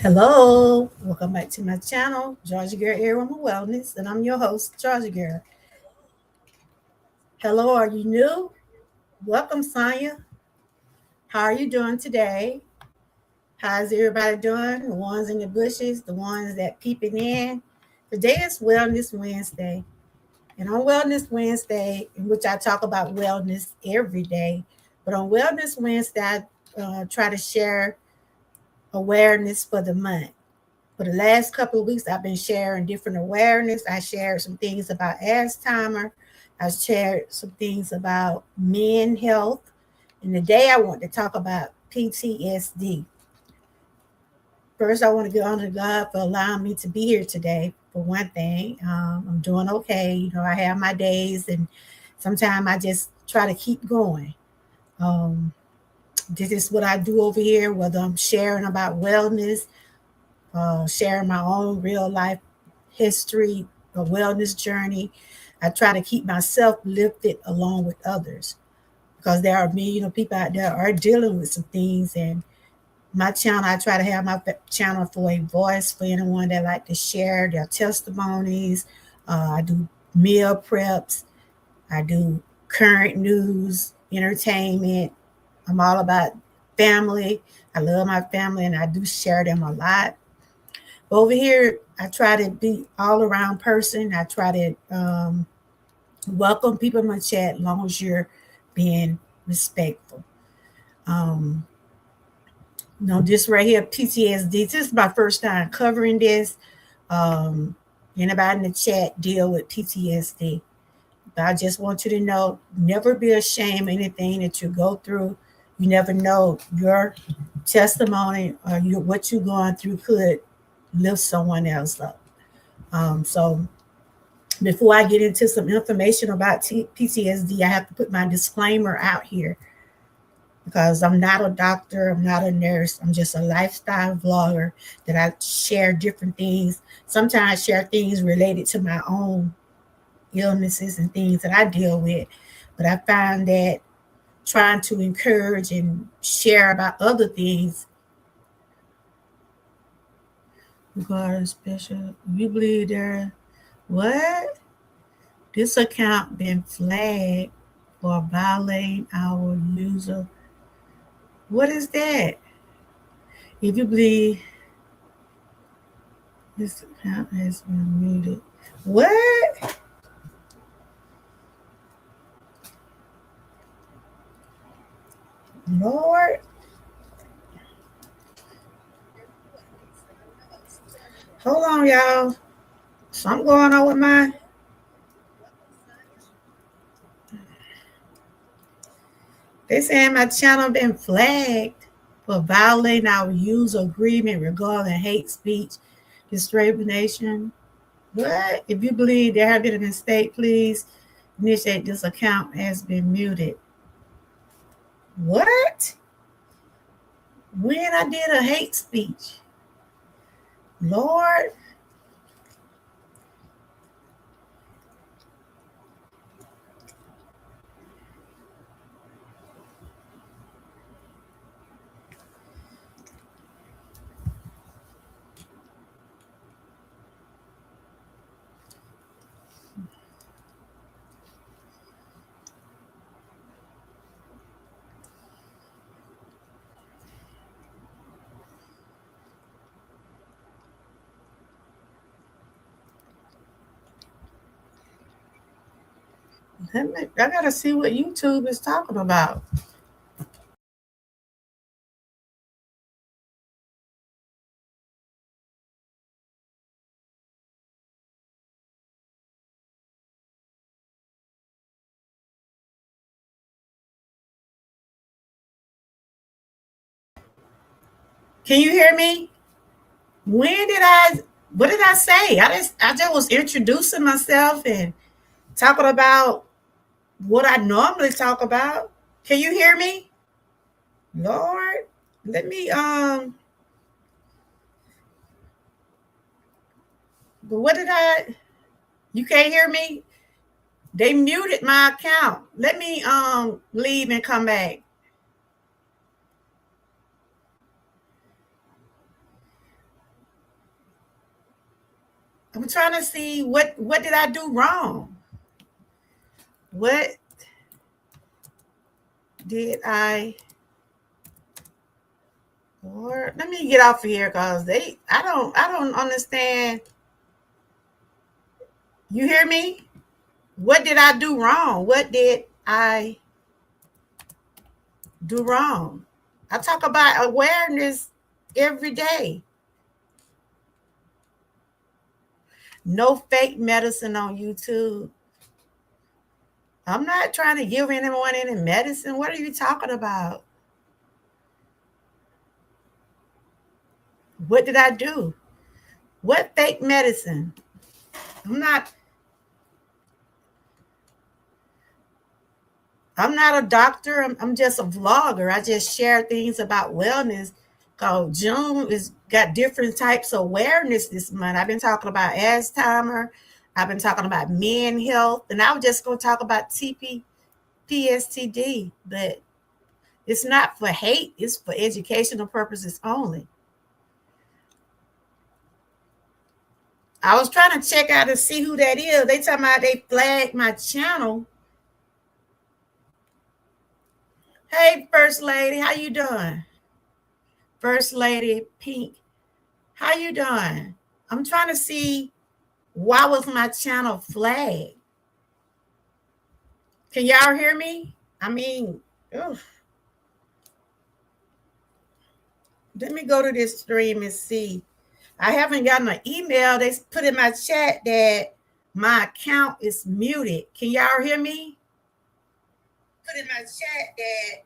Hello, welcome back to my channel, Georgia Girl Aroma Wellness, and I'm your host, Georgia Girl. Hello, are you new? Welcome, Sonya. How are you doing today? How's everybody doing? The ones in the bushes, the ones that peeping in. Today is Wellness Wednesday, and on Wellness Wednesday, in which I talk about wellness every day, but on Wellness Wednesday, I try to share awareness for the month. For the last couple of weeks, I've been sharing different awareness. I shared some things about Alzheimer. I shared some things about men health. And today I want to talk about PTSD. First, I want to give honor to God for allowing me to be here today. For one thing, I'm doing okay. I have my days, and sometimes I just try to keep going. Um, this is what I do over here, whether I'm sharing about wellness, sharing my own real life history, a wellness journey. I try to keep myself lifted along with others because there are millions of people out there are dealing with some things. And my channel, I try to have my channel for a voice for anyone that like to share their testimonies. I do meal preps. I do current news, entertainment. I'm all about family. I love my family and I do share them a lot. Over here, I try to be all around person. I try to welcome people in my chat as long as you're being respectful. Um, this right here, PTSD. This is my first time covering this. Anybody in the chat deal with PTSD. But I just want you to know, never be ashamed of anything that you go through. You never know your testimony or what you're going through could lift someone else up. So before I get into some information about PTSD, I have to put my disclaimer out here because I'm not a doctor, I'm not a nurse, I'm just a lifestyle vlogger that I share different things. Sometimes I share things related to my own illnesses and things that I deal with, but I find that trying to encourage and share about other things regarding special, you believe there, what? This account been flagged for violating our user. What is that? If you believe this account has been muted. What? Lord. Hold on, y'all. Something going on with my. They saying my channel been flagged for violating our user agreement regarding hate speech, discrimination. What? If you believe there have been a mistake, please initiate this account has been muted. What? When I did a hate speech? Lord. I gotta see what YouTube is talking about. Can you hear me? What did I say? I just was introducing myself and talking about what I normally talk about. Can you hear me? Lord, let me but what did I you can't hear me? They muted my account. Let me leave and come back. I'm trying to see what did I do wrong? What did I or let me get off of here because I don't understand. You hear me? What did I do wrong? What did I do wrong? I talk about awareness every day. No fake medicine on YouTube. I'm not trying to give anyone any medicine. What are you talking about? What did I do? What fake medicine? I'm not a doctor. I'm just a vlogger. I just share things about wellness. Cause June is got different types of awareness this month. I've been talking about Alzheimer. I've been talking about men health, and I was just going to talk about Pstd, but it's not for hate. It's for educational purposes only. I was trying to check out and see who that is. They talking about they flagged my channel. Hey, First Lady, how you doing? First Lady Pink, how you doing? I'm trying to see why was my channel flagged. Can y'all hear me? I mean, ugh. Let me go to this stream and see. I haven't gotten an email. They put in my chat that my account is muted. Can y'all hear me? Put in my chat that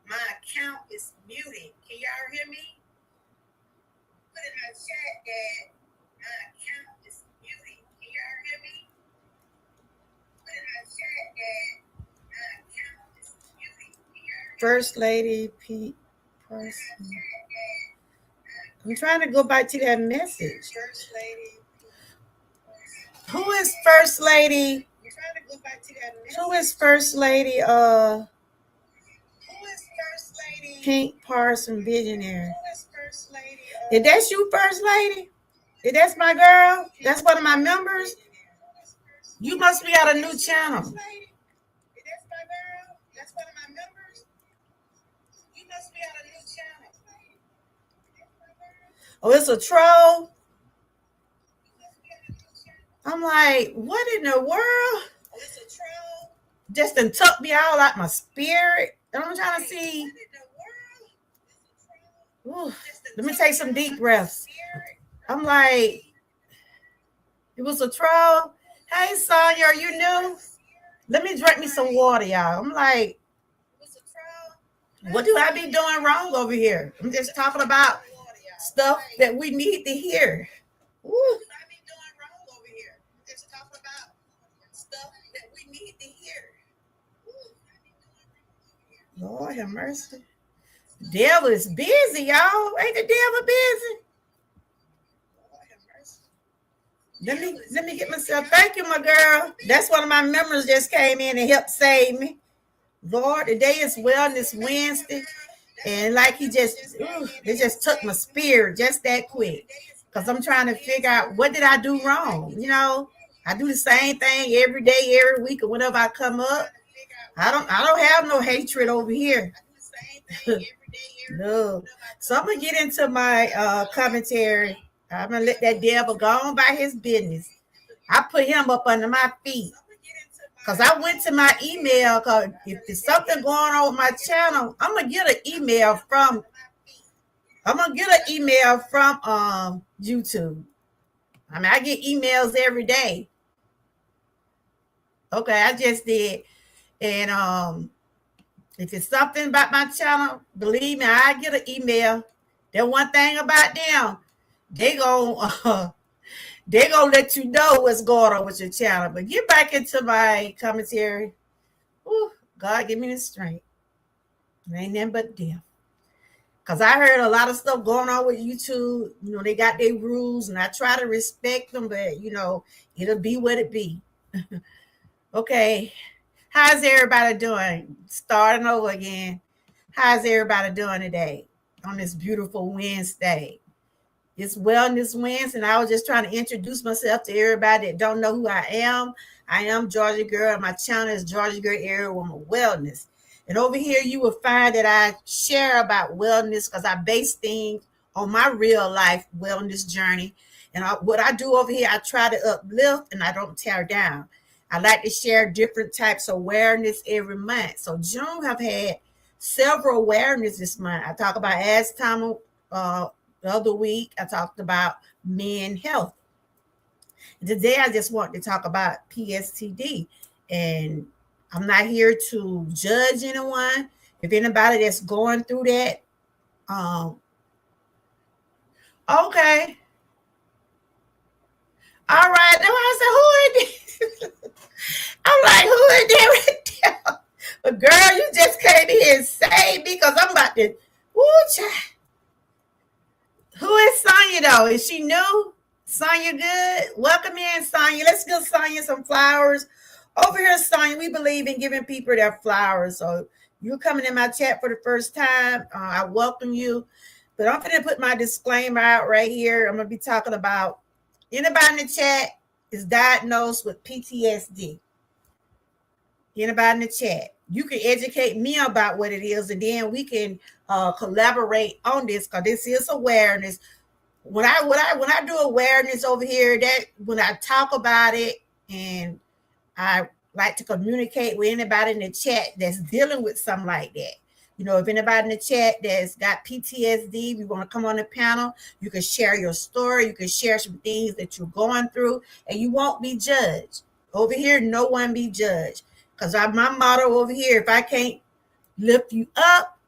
my account is muted. Can y'all hear me? Put in my chat that my account is muted. Can y'all hear me? Put in my chat that my account is muted. First Lady Pete Person. I'm trying to go back to that message. First Lady. Who is First Lady? I'm trying to go back to that message. Who is First Lady? Who is First Lady? Pink Parson Visionary. Who is First Lady? Is that you, First Lady? Is that's my girl? That's one of my members? You must be on a new channel. Is that's my girl? That's one of my members? You must be on a new channel. Oh, it's a troll? I'm like, what in the world? Oh, it's a troll? Just done took me all out my spirit. And I'm trying to see. Ooh, let me take some deep breaths. I'm like, it was a troll. Hey, Sonya, are you new? Let me drink me some water, y'all. I'm like, what do I be doing wrong over here? I'm just talking about stuff that we need to hear. Ooh. Lord have mercy. The devil is busy, y'all. Ain't the devil busy? Let me get myself. Thank you, my girl. That's one of my members just came in and helped save me. Lord, today is Wellness Wednesday. And like he just, it just took my spirit just that quick. Because I'm trying to figure out what did I do wrong? You know, I do the same thing every day, every week, or whenever I come up. I don't have no hatred over here. No. So I'm gonna get into my commentary. I'm gonna let that devil go on by his business. I put him up under my feet. Cause I went to my email. Cause if there's something going on with my channel, I'm gonna get an email from YouTube. I mean, I get emails every day. Okay, I just did. And if it's something about my channel, believe me, I get an email. That one thing about them, they gonna let you know what's going on with your channel. But get back into my commentary. Ooh, God give me the strength. It ain't nothing but death. Because I heard a lot of stuff going on with YouTube. You know, they got their rules, and I try to respect them, but, you know, it'll be what it be. Okay. How's everybody doing? Starting over again. How's everybody doing today on this beautiful Wednesday? It's Wellness Wednesday, and I was just trying to introduce myself to everybody that don't know who I am. I am Georgia Girl, and my channel is Georgia Girl Area Woman Wellness. And over here, you will find that I share about wellness because I base things on my real life wellness journey. And what I do over here, I try to uplift and I don't tear down. I like to share different types of awareness every month. So June have had several awareness this month. I talk about asthma. The other week, I talked about men health. Today, I just want to talk about Pstd. And I'm not here to judge anyone. If anybody that's going through that, okay. All right. Now I said, who is this? I'm like, who is that right there? But girl, you just came here and saved me because I'm about to, child. Who is Sonya though? Is she new? Sonya good? Welcome in, Sonya. Let's give Sonya some flowers. Over here, Sonya, we believe in giving people their flowers. So you're coming in my chat for the first time. I welcome you. But I'm going to put my disclaimer out right here. I'm going to be talking about anybody in the chat is diagnosed with PTSD. Anybody in the chat. You can educate me about what it is, and then we can collaborate on this because this is awareness. When I do awareness over here, that when I talk about it, and I like to communicate with anybody in the chat that's dealing with something like that. You know, if anybody in the chat that's got PTSD, we want to come on the panel, you can share your story, you can share some things that you're going through, and you won't be judged. Over here, no one be judged. Because my motto over here, if I can't lift you up,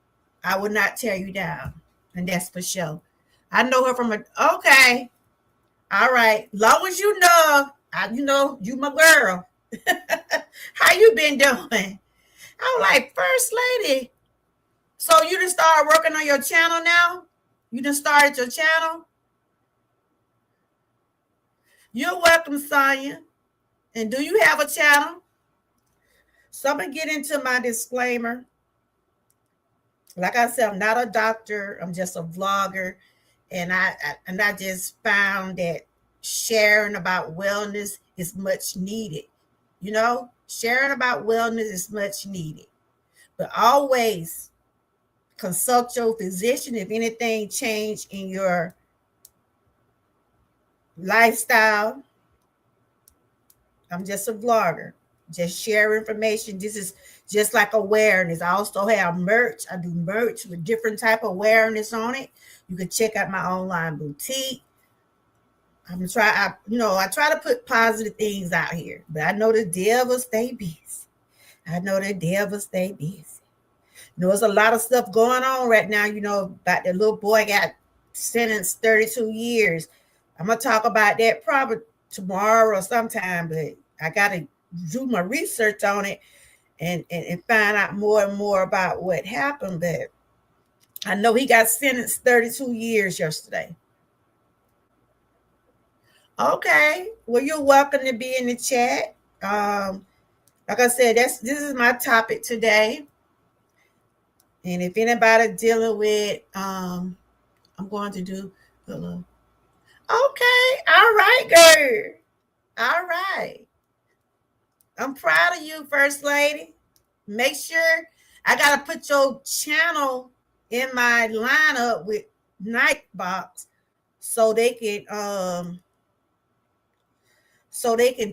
I will not tear you down. And that's for sure. I know her from okay. All right. Long as you know, you my girl. How you been doing? I'm like, First Lady. So you done started working on your channel now? You done started your channel? You're welcome, Sonya. And do you have a channel? So I'm going to get into my disclaimer. Like I said, I'm not a doctor. I'm just a vlogger. And I just found that sharing about wellness is much needed. You know, sharing about wellness is much needed. But always consult your physician if anything changed in your lifestyle. I'm just a vlogger. Just share information. This is just like awareness. I also have merch. I do merch with different type of awareness on it. You can check out my online boutique. I try to put positive things out here, but I know the devil stay busy. There's a lot of stuff going on right now, about the little boy got sentenced 32 years. I'm going to talk about that probably tomorrow or sometime, but I got to do my research on it and find out more and more about what happened. But I know he got sentenced 32 years yesterday. Okay. Well, you're welcome to be in the chat. Like I said, this is my topic today. And if anybody dealing with, I'm going to do the little. Okay. All right, girl. All right. I'm proud of you, First Lady. Make sure I got to put your channel in my lineup with Nightbox so they can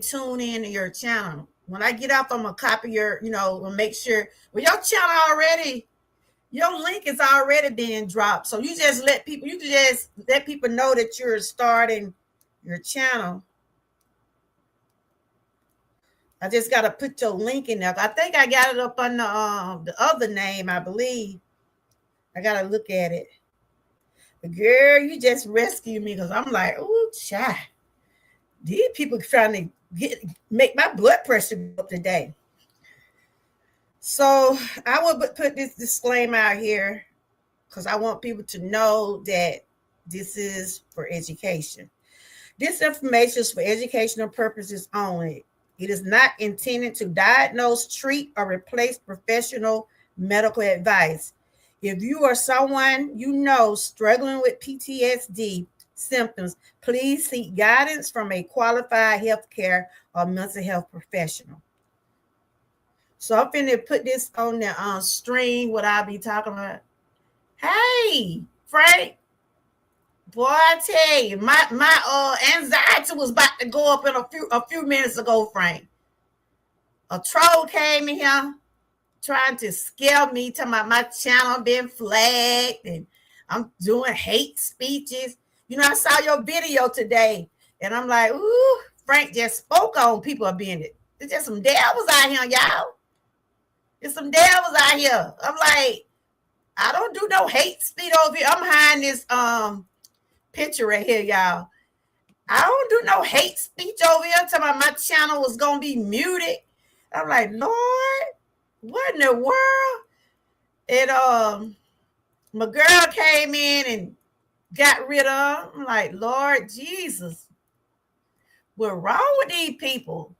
tune in to your channel. When I get off, I'm going to copy we'll make sure. Well, your channel already, your link is already being dropped. So you just let people know that you're starting your channel. I just got to put your link in there. I think I got it up on the other name, I believe. I got to look at it. But girl, you just rescued me because I'm like, oh, child. These people trying to make my blood pressure go up today. So I will put this disclaimer out here because I want people to know that this is for education. This information is for educational purposes only. It is not intended to diagnose, treat, or replace professional medical advice. If you are someone struggling with PTSD, symptoms, please seek guidance from a qualified healthcare or mental health professional. So I'm finna put this on the stream, what I'll be talking about. Hey, Frank. Boy, I tell you, my anxiety was about to go up in a few minutes ago, Frank. A troll came in here trying to scare me, talking about my channel being flagged and I'm doing hate speeches. You know, I saw your video today, and I'm like, ooh, Frank just spoke on people being it. There's just some devils out here, y'all. There's some devils out here. I'm like, I don't do no hate speech over here. I'm behind this picture right here, y'all. I don't do no hate speech over here. Talking about my channel was gonna be muted. I'm like, Lord, what in the world? And my girl came in and got rid of. I'm like, Lord Jesus, what's wrong with these people?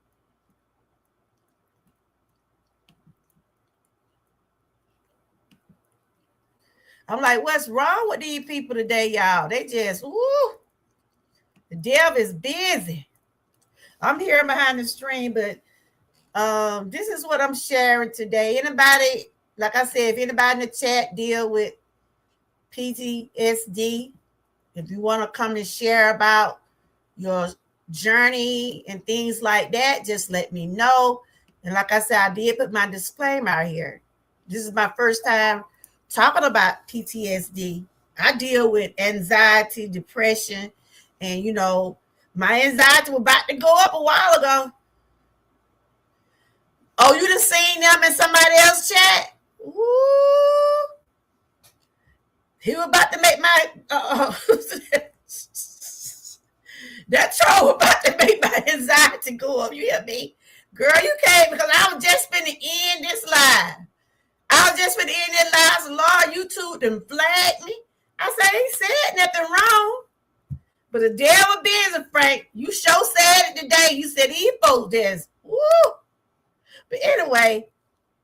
I'm like, what's wrong with these people today, y'all? They just, woo, the devil is busy. I'm here behind the stream, but this is what I'm sharing today. Anybody, like I said, if anybody in the chat deal with PTSD, if you want to come and share about your journey and things like that, just let me know. And like I said, I did put my disclaimer out here. This is my first time talking about PTSD. I deal with anxiety, depression, and you know, my anxiety was about to go up a while ago. Oh, you done seen them in somebody else's chat? Ooh. He was about to make my that troll was about to make my anxiety go up. You hear me? Girl, you came because I was just finna end this live. I was just finna end this live. So Lord, YouTube done flagged me. I said, he said nothing wrong. But the devil busy, Frank. You sure said it today. You said he folks this. Woo! But anyway,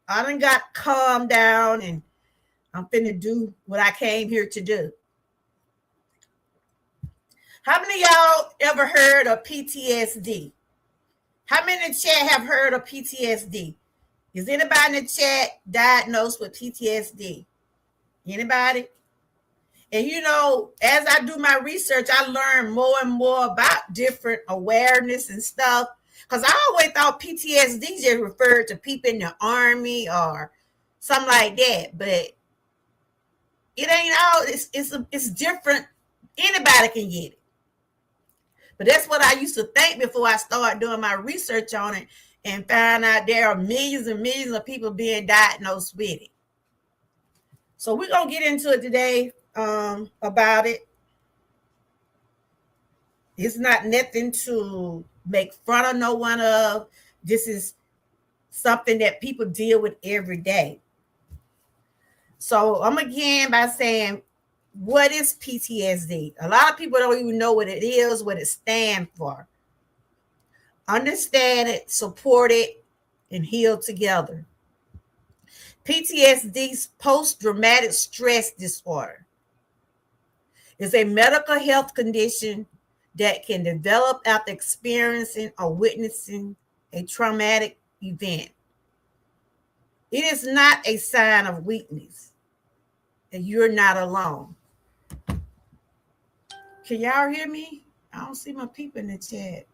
I done got calmed down and I'm finna do what I came here to do. How many of y'all ever heard of PTSD? How many in the chat have heard of PTSD? Is anybody in the chat diagnosed with PTSD? Anybody? And you know, as I do my research, I learn more and more about different awareness and stuff. Because I always thought PTSD just referred to people in the army or something like that. But it ain't all, it's different. Anybody can get it. But that's what I used to think before I started doing my research on it and found out there are millions and millions of people being diagnosed with it. So we're going to get into it today about it. It's not nothing to make fun of no one of. This is something that people deal with every day. So I'm going to begin by saying, what is PTSD? A lot of people don't even know what it is, what it stands for. Understand it, support it, and heal together. PTSD's post-traumatic stress disorder is a medical health condition that can develop after experiencing or witnessing a traumatic event. It is not a sign of weakness, and you're not alone. Can y'all hear me? I don't see my people in the chat.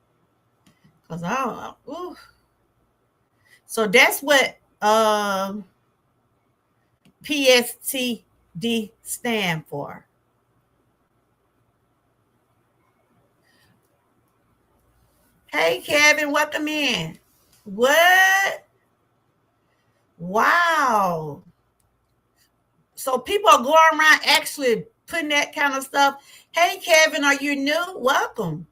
Because I don't know. Ooh. So that's what Pstd stand for. Hey, Kevin, welcome in. What? Wow. So people are going around actually putting that kind of stuff. Hey, Kevin, are you new? Welcome.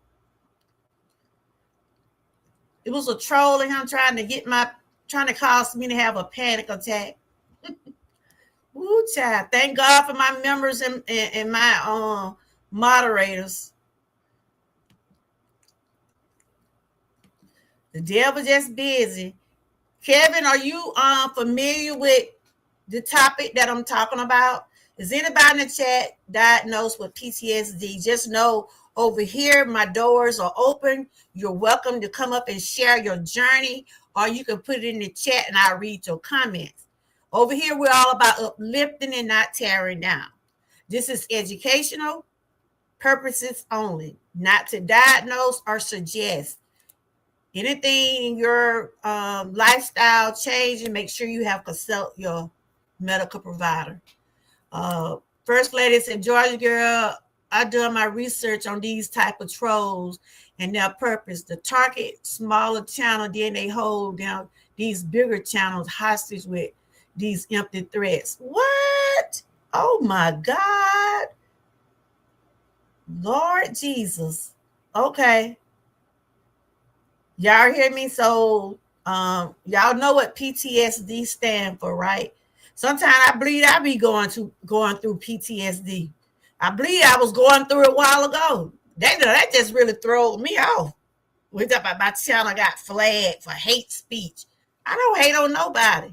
It was a troll and I'm trying to cause me to have a panic attack. Woo, child. Thank God for my members and my moderators. The devil just busy. Kevin, are you familiar with the topic that I'm talking about? Is anybody in the chat diagnosed with PTSD? Just know Over here, my doors are open. You're welcome to come up and share your journey, or you can put it in the chat and I'll read your comments. Over here, we're all about uplifting and not tearing down. This is educational purposes only, not to diagnose or suggest. Anything in your lifestyle change, and make sure you have consult your medical provider. First Lady said, Georgia girl, I done my research on these type of trolls and their purpose. The target smaller channel, then they hold down these bigger channels hostage with these empty threats. What? Oh my God. Lord Jesus. Okay. Y'all hear me? So y'all know what PTSD stand for, right? Sometimes I believe I be going through PTSD. I believe I was going through it a while ago. That just really threw me off. We talk about my channel got flagged for hate speech. I don't hate on nobody.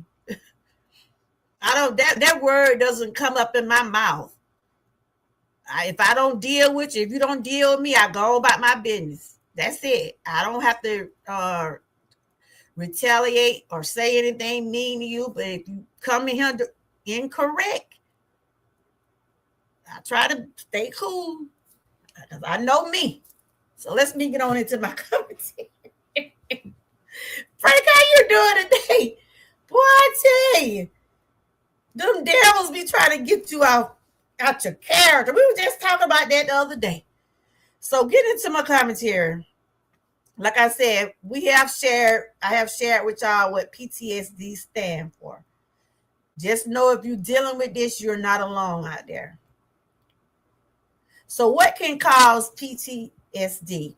I don't that word doesn't come up in my mouth. If I don't deal with you, if you don't deal with me, I go about my business. That's it. I don't have to retaliate or say anything mean to you. But if you come in here incorrect, I try to stay cool because I know me. So let's me get on into my commentary. Frank, how you doing today? Boy, I tell you, them devils be trying to get you out your character. We were just talking about that the other day. So get into my commentary. Like I said, I have shared with y'all what PTSD stand for. Just know if you're dealing with this, you're not alone out there. So what can cause PTSD?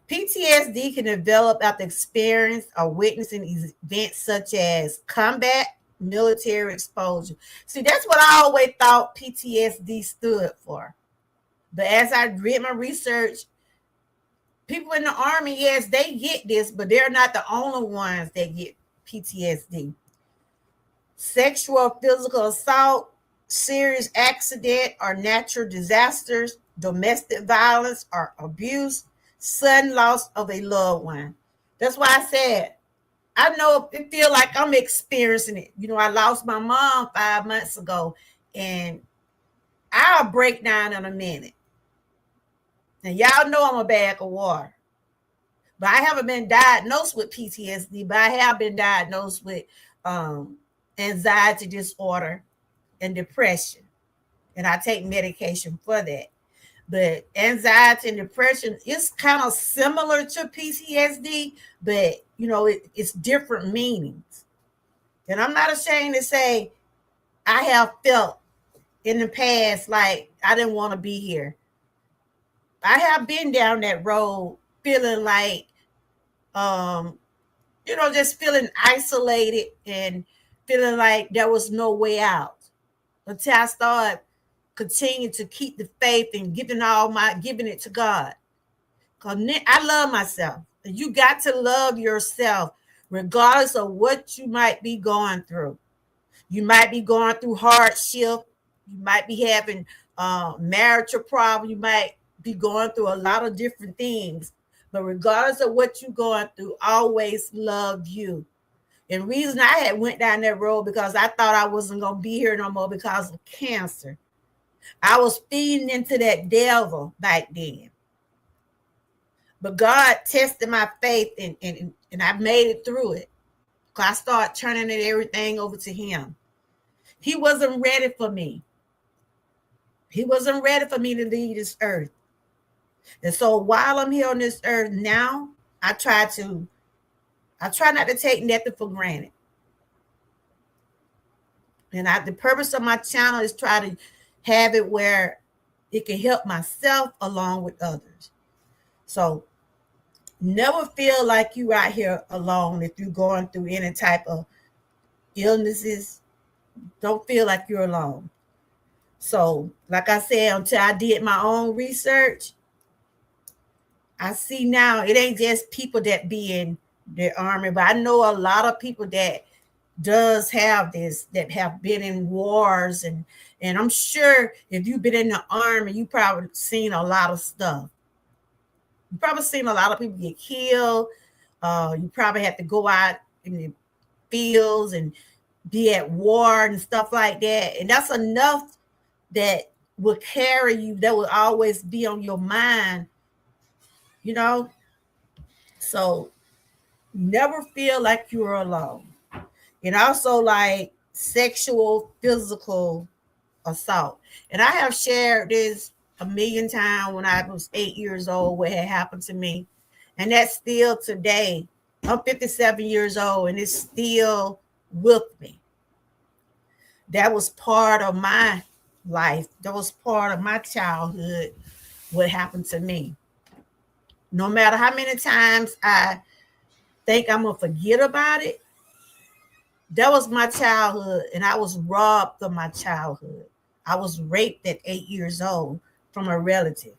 PTSD can develop after experience or witnessing events such as combat, military exposure. See, that's what I always thought PTSD stood for. But as I read my research, people in the Army, yes, they get this, but they're not the only ones that get PTSD. Sexual, physical assault, serious accident or natural disasters, domestic violence or abuse, sudden loss of a loved one. That's why I said, I know it feel like I'm experiencing it. You know, I lost my mom 5 months ago, and I'll break down in a minute. And y'all know I'm a bag of water. But I haven't been diagnosed with PTSD, but I have been diagnosed with anxiety disorder and depression. And I take medication for that. But anxiety and depression is kind of similar to PTSD, but, you know, it's different meanings. And I'm not ashamed to say I have felt in the past like I didn't want to be here. I have been down that road feeling like, you know, just feeling isolated and feeling like there was no way out until I started continuing to keep the faith and giving it to God. Because I love myself. You got to love yourself regardless of what you might be going through. You might be going through hardship. You might be having marital problems. You might be going through a lot of different things. But regardless of what you're going through, always love you. And the reason I had went down that road because I thought I wasn't going to be here no more because of cancer. I was feeding into that devil back then. But God tested my faith and I made it through it. I started turning everything over to him. He wasn't ready for me. He wasn't ready for me to leave this earth. And so while I'm here on this earth now, I try not to take nothing for granted. And the purpose of my channel is try to have it where it can help myself along with others. So never feel like you out here alone if you're going through any type of illnesses. Don't feel like you're alone. So, like I said, until I did my own research, I see now it ain't just people that be in the Army, but I know a lot of people that does have this, that have been in wars, and I'm sure if you've been in the army, you probably seen a lot of stuff. You probably seen a lot of people get killed. You probably have to go out in the fields and be at war and stuff like that. And that's enough that will carry you, that will always be on your mind, you know? So never feel like you're alone. And also like sexual, physical assault. And I have shared this a million times when I was 8 years old, what had happened to me. And that's still today. I'm 57 years old and it's still with me. That was part of my life. That was part of my childhood, what happened to me. No matter how many times I think I'm going to forget about it, that was my childhood, and I was robbed of my childhood. I was raped at 8 years old from a relative.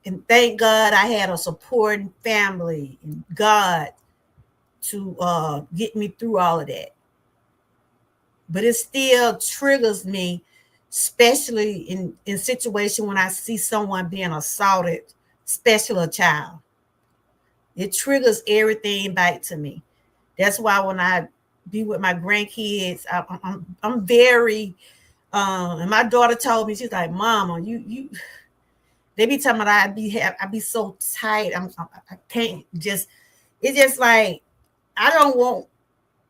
And thank God I had a supporting family and God to get me through all of that. But it still triggers me, especially in situation when I see someone being assaulted, especially a child. It triggers everything back to me. That's why when I be with my grandkids, I'm very and my daughter told me, she's like, Mama, you they be talking about I be so tight. I can't just, it's just like I don't want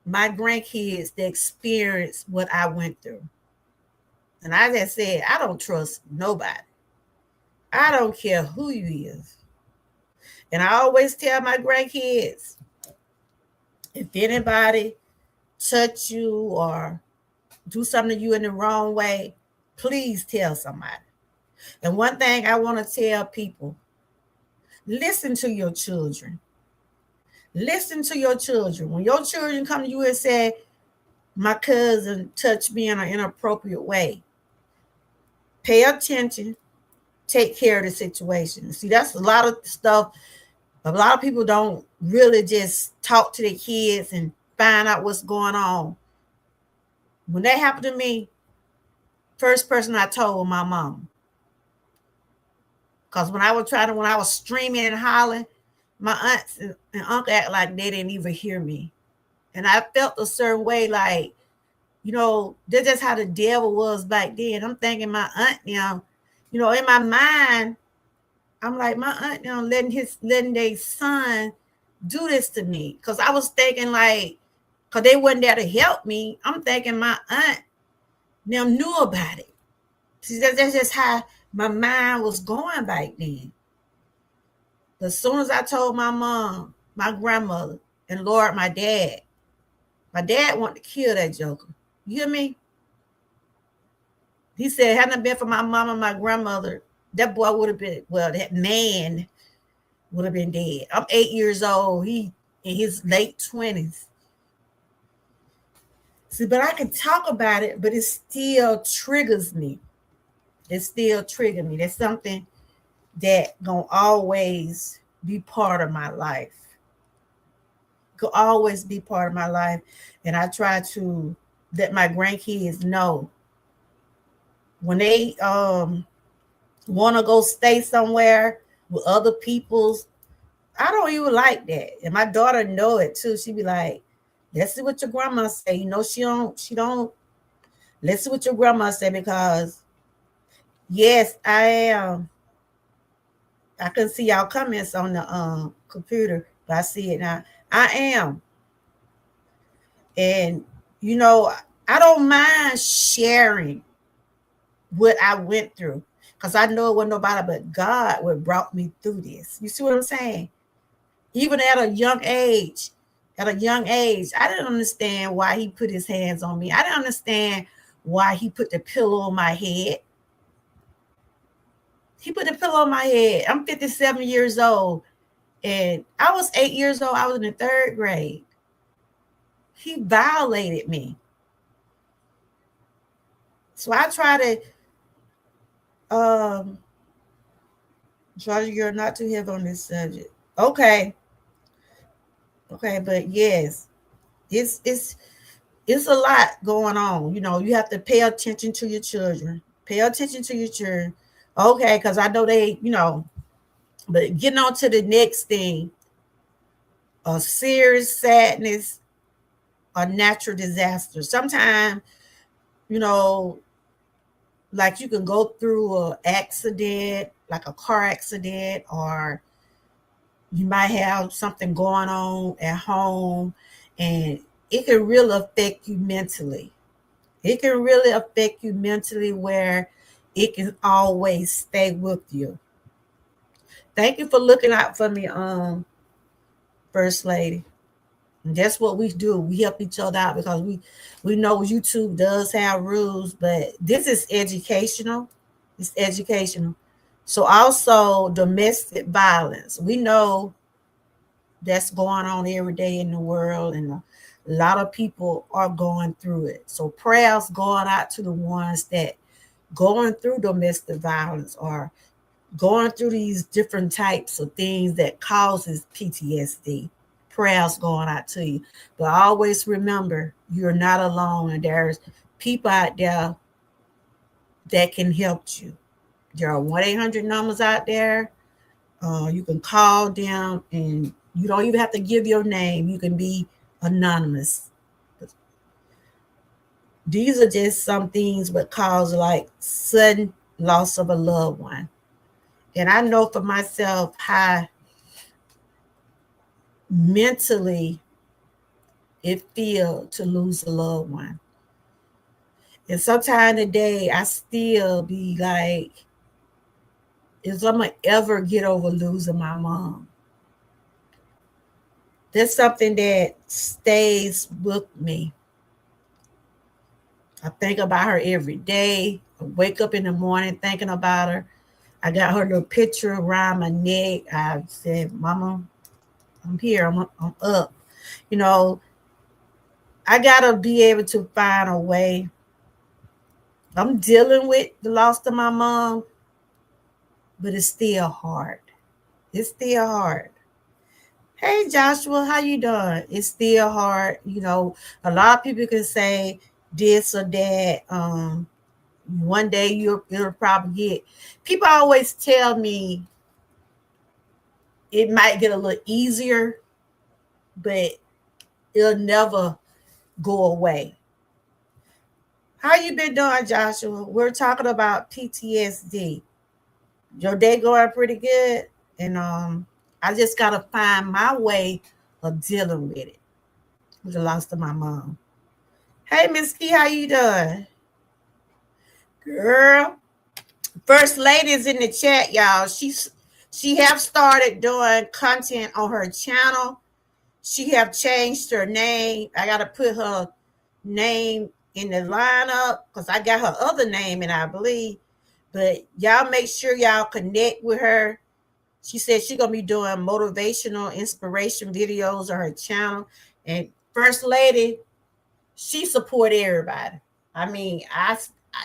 my grandkids to experience what I went through. And I just said, I don't trust nobody. I don't care who you is. And I always tell my grandkids, if anybody touch you or do something to you in the wrong way, please tell somebody. And one thing I want to tell people, listen to your children. Listen to your children. When your children come to you and say, my cousin touched me in an inappropriate way, pay attention, take care of the situation. See, that's a lot of stuff. A lot of people don't really just talk to their kids and find out what's going on. When that happened to me, first person I told was my mom. Because when I was streaming and hollering, my aunts and uncle act like they didn't even hear me. And I felt a certain way, like, that's just how the devil was back then. I'm thinking my aunt now, in my mind, I'm like, my aunt now letting their son do this to me. Because I was thinking like, because they wasn't there to help me, I'm thinking my aunt now knew about it. See, that's just how my mind was going back then. As soon as I told my mom, my grandmother, and Lord, my dad wanted to kill that joker. You hear me? He said, hadn't it been for my mom and my grandmother, that boy would have been, that man would have been dead. I'm 8 years old. He in his late 20s. See, but I can talk about it, but it still triggers me. It still triggers me. That's something that gonna always be part of my life. Could always be part of my life. And I try to let my grandkids know when they want to go stay somewhere with other people's, I don't even like that. And my daughter know it too. She be like, let's see what your grandma say. She don't let's see what your grandma say, because yes, I am. I can see y'all comments on the computer, but I see it now. I am. And I don't mind sharing what I went through, because I know it wasn't nobody but God what brought me through this. You see what I'm saying? Even at a young age, I didn't understand why he put his hands on me. I didn't understand why he put the pillow on my head. He put the pillow on my head. I'm 57 years old, and I was 8 years old. I was in the third grade. He violated me. So I try to you're not too heavy on this subject. Okay, but yes, it's it's a lot going on. You have to pay attention to your children. Pay attention to your children. Okay, because I know but getting on to the next thing, a serious sadness, a natural disaster. Sometimes, you know, like you can go through an accident, like a car accident, or you might have something going on at home, and it can really affect you mentally. It can really affect you mentally where it can always stay with you. Thank you for looking out for me, First Lady. And that's what we do. We help each other out because we know YouTube does have rules, but this is educational. It's educational. So also domestic violence. We know that's going on every day in the world, and a lot of people are going through it. So prayers going out to the ones that going through domestic violence or going through these different types of things that causes PTSD. Prayers going out to you. But always remember, you're not alone, and there's people out there that can help you. There are 1-800 numbers out there. You can call them, and you don't even have to give your name. You can be anonymous. These are just some things that cause like sudden loss of a loved one. And I know for myself how mentally it feels to lose a loved one. And sometimes today I still be like, is I'm gonna ever get over losing my mom? That's something that stays with me. I think about her every day. I wake up in the morning thinking about her. I got her little picture around my neck. I said, Mama, I'm here. I'm up. You know, I got to be able to find a way. I'm dealing with the loss of my mom, but it's still hard. It's still hard. Hey, Joshua, how you doing? It's still hard. A lot of people can say this or that. One day you'll probably get. People always tell me it might get a little easier, but it'll never go away. How you been doing, Joshua? We're talking about PTSD. Your day going pretty good, and I just gotta find my way of dealing with it. With the loss of my mom. Hey, Miss Key, how you doing, girl? First Lady's in the chat, y'all. She have started doing content on her channel. She have changed her name. I gotta put her name in the lineup because I got her other name in, I believe. But y'all make sure y'all connect with her. She said she's gonna be doing motivational inspiration videos on her channel. And First Lady, she support everybody. I mean,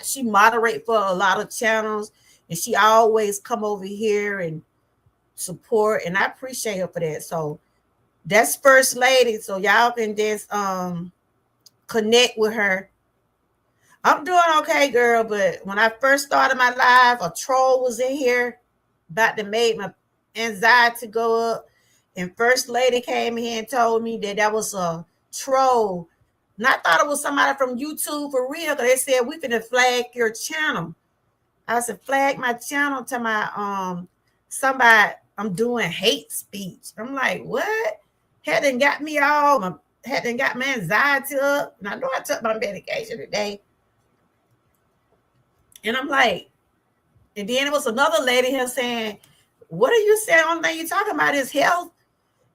she moderate for a lot of channels, and she always come over here and support, and I appreciate her for that. So that's First Lady. So y'all can just connect with her. I'm doing okay, girl, but when I first started my live, a troll was in here about to make my anxiety go up. And First Lady came here and told me that was a troll. And I thought it was somebody from YouTube for real, because they said we finna flag your channel. I said, flag my channel to my somebody I'm doing hate speech. I'm like, what? Hadn't got me hadn't got my anxiety up. And I know I took my medication today. And I'm like, and then it was another lady here saying, what are you saying? Only thing you talking about is health.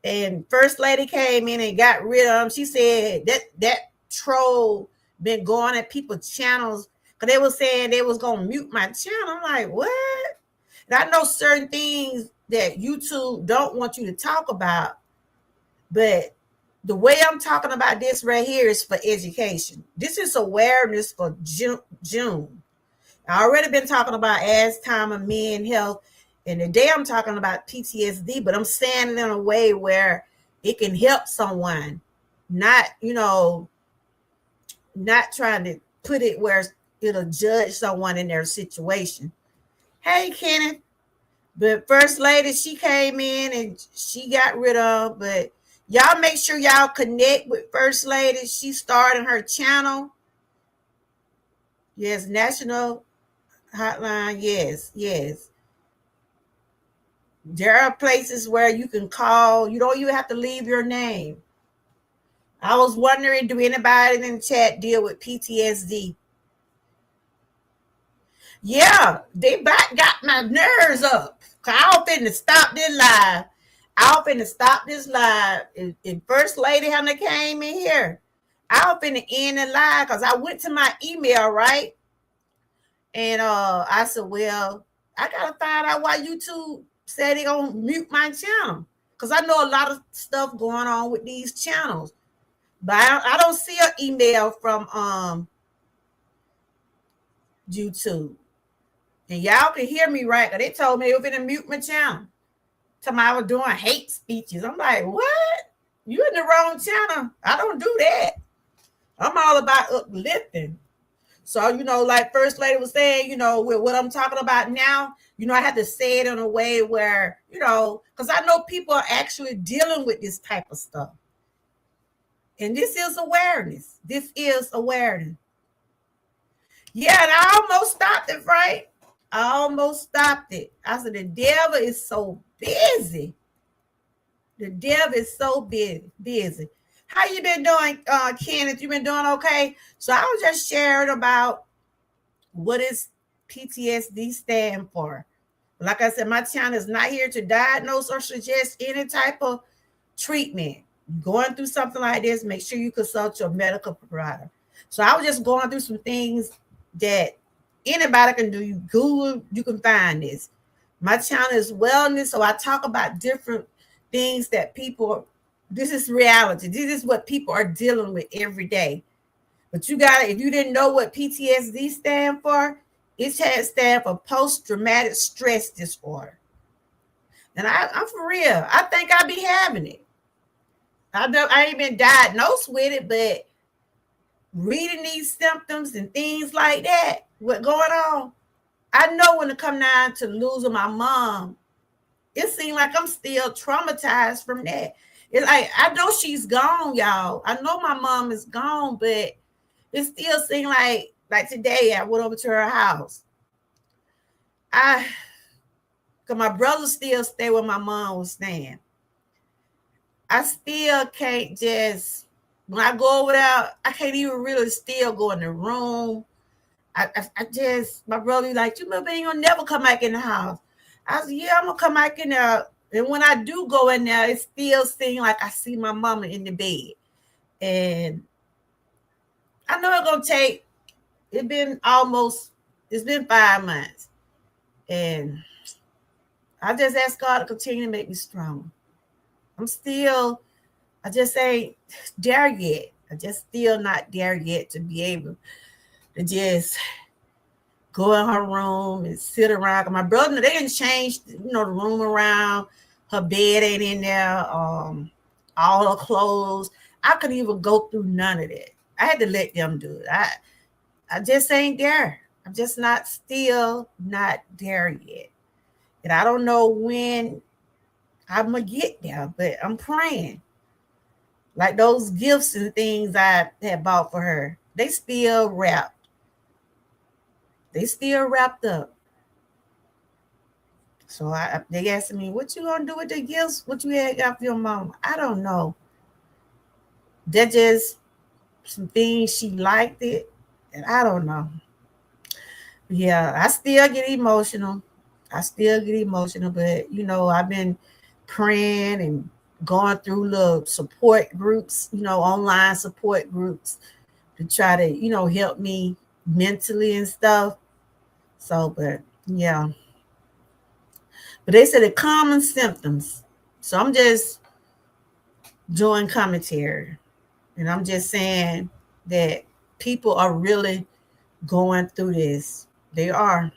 And First Lady came in and got rid of them. She said that troll been going at people's channels because they were saying they was going to mute my channel. I'm like, what? And I know certain things that YouTube don't want you to talk about, but the way I'm talking about this right here is for education. This is awareness for June. I already been talking about Alzheimer's, men health, and today I'm talking about PTSD, but I'm saying it in a way where it can help someone, not, not trying to put it where it'll judge someone in their situation. Hey, Kenneth. But First Lady, she came in and she got rid of, but y'all make sure y'all connect with First Lady. She started her channel. Yes, National Hotline. Yes, yes. There are places where you can call. You don't even have to leave your name. I was wondering, do anybody in the chat deal with PTSD? Yeah, they got my nerves up. I was finna stop this live. I was finna stop this live. And First Lady Hannah came in here. I was finna end the live because I went to my email, right? And I said, well, I gotta find out why YouTube said they gonna mute my channel. Because I know a lot of stuff going on with these channels. But I don't see an email from YouTube. And y'all can hear me, right? Because they told me they were going to mute my channel. Tell me I was doing hate speeches. I'm like, what? You in the wrong channel. I don't do that. I'm all about uplifting. So, like First Lady was saying, with what I'm talking about now, I have to say it in a way where, because I know people are actually dealing with this type of stuff. And this is awareness. This is awareness. Yeah, and I almost stopped it, right? I almost stopped it. I said, the devil is so busy. The devil is so busy. How you been doing, Kenneth? You been doing okay? So I was just sharing about what is PTSD stand for. Like I said, my channel is not here to diagnose or suggest any type of treatment. Going through something like this, make sure you consult your medical provider. So I was just going through some things that anybody can do. You Google, you can find this. My channel is wellness, so I talk about different things that people, this is reality. This is what people are dealing with every day. But you got to, if you didn't know what PTSD stand for, it stands for post-traumatic stress disorder. And I'm for real. I think I be having it. I ain't been diagnosed with it, but reading these symptoms and things like that, what going on, I know when it come down to losing my mom, it seems like I'm still traumatized from that. It's like, I know she's gone, y'all. I know my mom is gone, but it still seems like today I went over to her house. Because my brother still stay where my mom was staying. I still can't just, when I go over there, I can't even really still go in the room. I just, my brother like, you ain't gonna never come back in the house. I said, yeah, I'm gonna come back in there. And when I do go in there, it still seems like I see my mama in the bed. And I know it's gonna take, it's been 5 months. And I just ask God to continue to make me strong. I just ain't there yet. I just still not there yet to be able to just go in her room and sit around. My brother, they didn't change, the room around. Her bed ain't in there. All her clothes. I couldn't even go through none of that. I had to let them do it. I just ain't there. I'm just still not there yet. And I don't know when I'm going to get there, but I'm praying. Like those gifts and things I had bought for her, they still wrapped. They still wrapped up. So they asked me, what you going to do with the gifts? What you had got for your mom? I don't know. They're just some things she liked it. And I don't know. Yeah, I still get emotional. But, I've been praying and going through little support groups, online support groups to try to, help me mentally and stuff. So, but yeah. But they said the common symptoms. So I'm just doing commentary. And I'm just saying that people are really going through this. They are.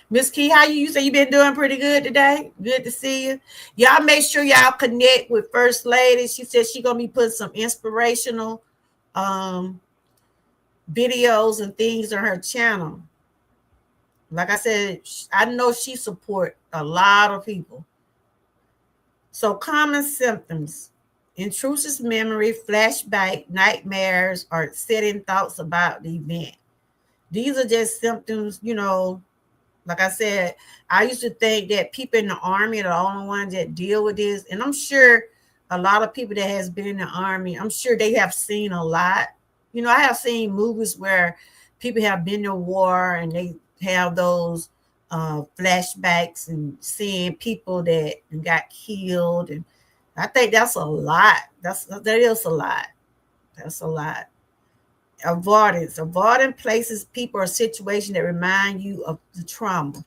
Miss Key, how you say you been doing pretty good today? Good to see you. Y'all make sure y'all connect with First Lady. She said she gonna be putting some inspirational videos and things on her channel. Like I said, I know she support a lot of people. So common symptoms: intrusive memory, flashback, nightmares, or setting thoughts about the event. These are just symptoms, like I said, I used to think that people in the army are the only ones that deal with this. And I'm sure a lot of people that has been in the army, I'm sure they have seen a lot. I have seen movies where people have been to war and they have those flashbacks and seeing people that got killed. And I think that's a lot. That is a lot. That's a lot. Avoidance. Avoiding places, people, or situations that remind you of the trauma.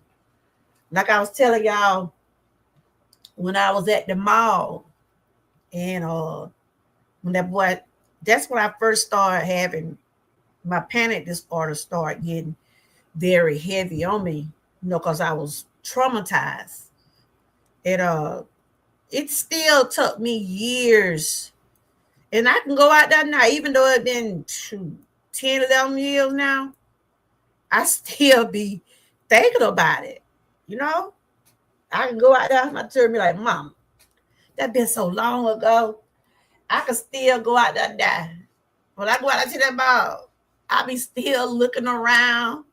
Like I was telling y'all, when I was at the mall, and when that's when I first started having my panic disorder start getting very heavy on me, because I was traumatized. It still took me years, and I can go out there now, even though it's been 10, 11 years now. I still be thinking about it. You know, I can go out there my children be like, Mom, that been so long ago. I can still go out there and die. When I go out there to that ball, I be still looking around.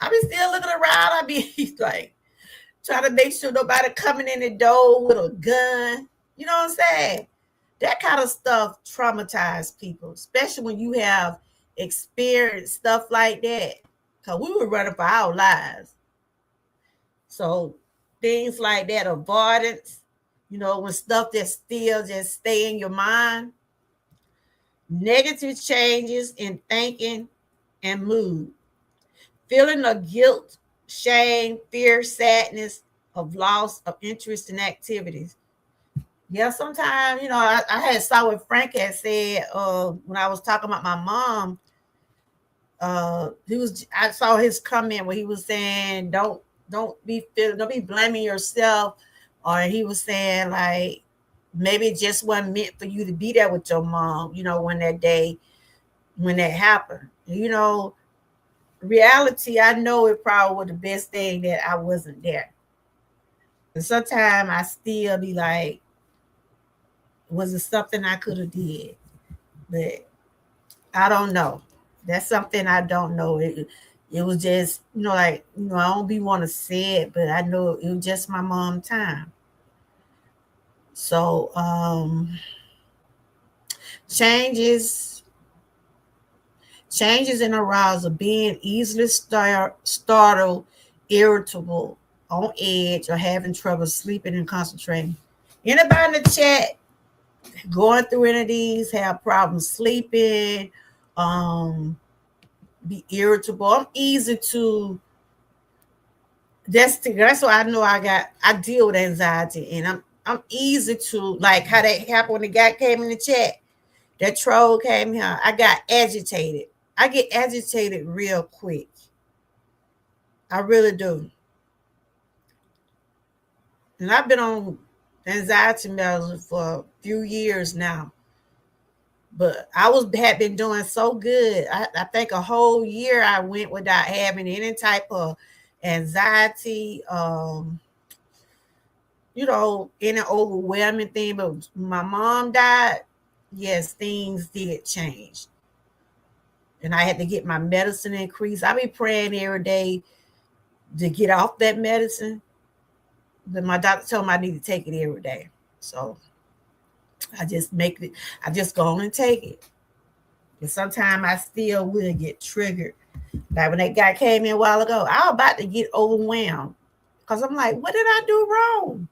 I be like trying to make sure nobody coming in the door with a gun. You know what I'm saying? That kind of stuff traumatized people, especially when you have experienced stuff like that. Because we were running for our lives. So things like that, avoidance, when stuff that still just stay in your mind, negative changes in thinking and mood, feeling of guilt, shame, fear, sadness, of loss of interest in activities. Yeah, sometimes, I had saw what Frank had said when I was talking about my mom. I saw his comment where he was saying, don't be blaming yourself, or he was saying like maybe it just wasn't meant for you to be there with your mom, when that happened. Reality, I know it probably was the best thing that I wasn't there. And sometimes I still be like, was it something I could have did? But I don't know. That's something I don't know. It was just, I don't be want to say it, but I know it was just my mom time. So changes in arousal, being easily startled, irritable, on edge, or having trouble sleeping and concentrating. Anybody in the chat going through any of these, have problems sleeping, be irritable? I'm easy to that's why I know I deal with anxiety, and I'm easy to, like how that happened when the guy came in the chat. That troll came here. I got agitated. I get agitated real quick. I really do. And I've been on anxiety medicine for a few years now. But had been doing so good. I think a whole year I went without having any type of anxiety, any overwhelming thing. But my mom died, yes, things did change. And I had to get my medicine increased. I be praying every day to get off that medicine. But my doctor told me I need to take it every day. So I just go on and take it. And sometimes I still will get triggered. Like when that guy came in a while ago, I was about to get overwhelmed. Because I'm like, what did I do wrong?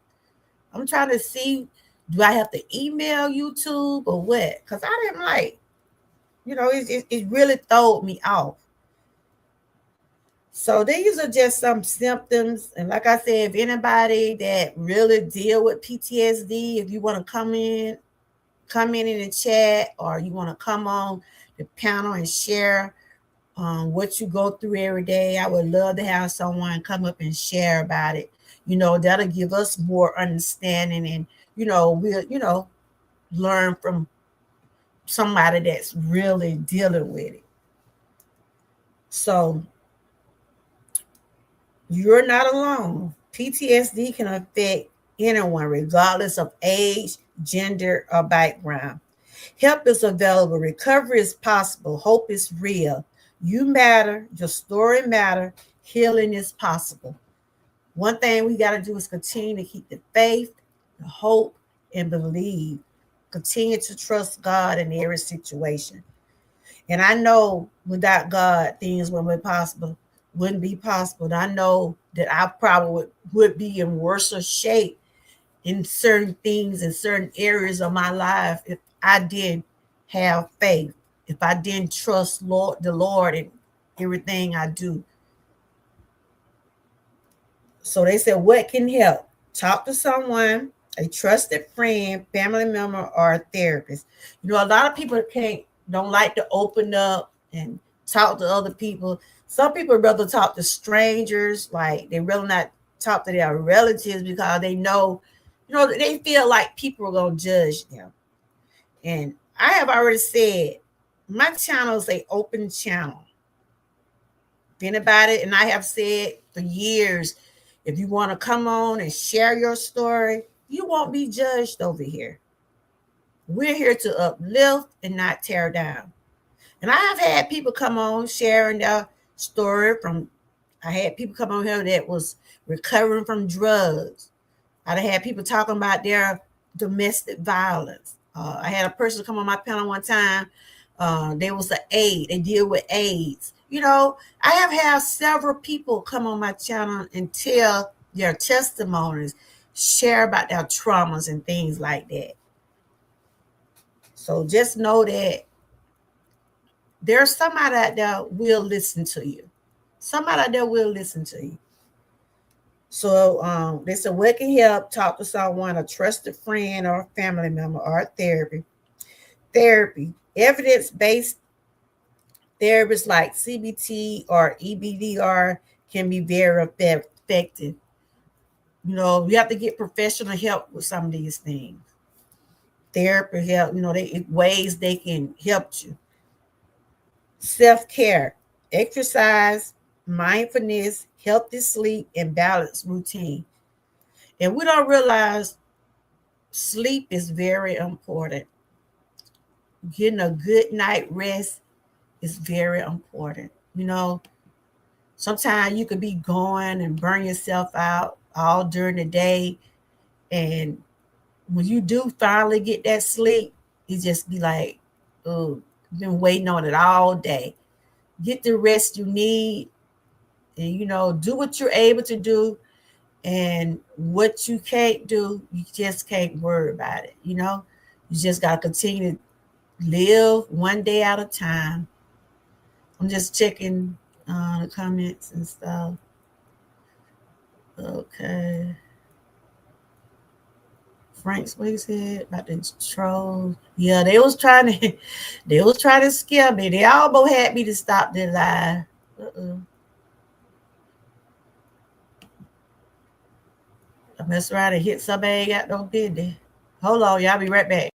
I'm trying to see, do I have to email YouTube or what? Because I didn't like, it really throwed me off. So these are just some symptoms. And like I said, if anybody that really deal with PTSD, if you want to come in the chat, or you want to come on the panel and share what you go through every day, I would love to have someone come up and share about it. That'll give us more understanding, and we'll learn from somebody that's really dealing with it. So you're not alone. PTSD can affect anyone, regardless of age, gender, or background. Help is available. Recovery is possible. Hope is real. You matter. Your story matter. Healing is possible. One thing we got to do is continue to keep the faith, the hope, and believe. Continue to trust God in every situation. And I know without God, things wouldn't be possible. And I know that I probably would be in worse shape in certain things, in certain areas of my life, if I didn't have faith, if I didn't trust the Lord in everything I do. So they said, what can help? Talk to someone, a trusted friend, family member, or a therapist. You know, a lot of people don't like to open up and talk to other people. Some people rather talk to strangers, like they rather not talk to their relatives because they know, they feel like people are gonna judge them. And I have already said my channel is a open channel. Anybody, and I have said for years, if you want to come on and share your story, you won't be judged over here. We're here to uplift and not tear down. And I have had people come on sharing their story I had people come on here that was recovering from drugs. I had people talking about their domestic violence. I had a person come on my panel one time. They was they deal with AIDS. I have had several people come on my channel and tell their testimonies, share about their traumas and things like that. So just know that there's somebody out there will listen to you. Somebody out there will listen to you. So they said, what can help? Talk to someone, a trusted friend or a family member, or therapy. Therapy, evidence-based therapists like CBT or EBDR can be very effective. You have to get professional help with some of these things. Therapy help, ways they can help you. Self-care, exercise, mindfulness, healthy sleep, and balanced routine. And we don't realize sleep is very important. Getting a good night rest is very important. Sometimes you could be going and burn yourself out all during the day. And when you do finally get that sleep, you just be like, oh, I've been waiting on it all day. Get the rest you need and, do what you're able to do. And what you can't do, you just can't worry about it. You just got to continue to live one day at a time. I'm just checking the comments and stuff. Okay. Frank's what he said about the trolls. Yeah, they was trying to scare me. They almost had me to stop their live. I messed around and hit somebody got no business. Hold on, y'all be right back.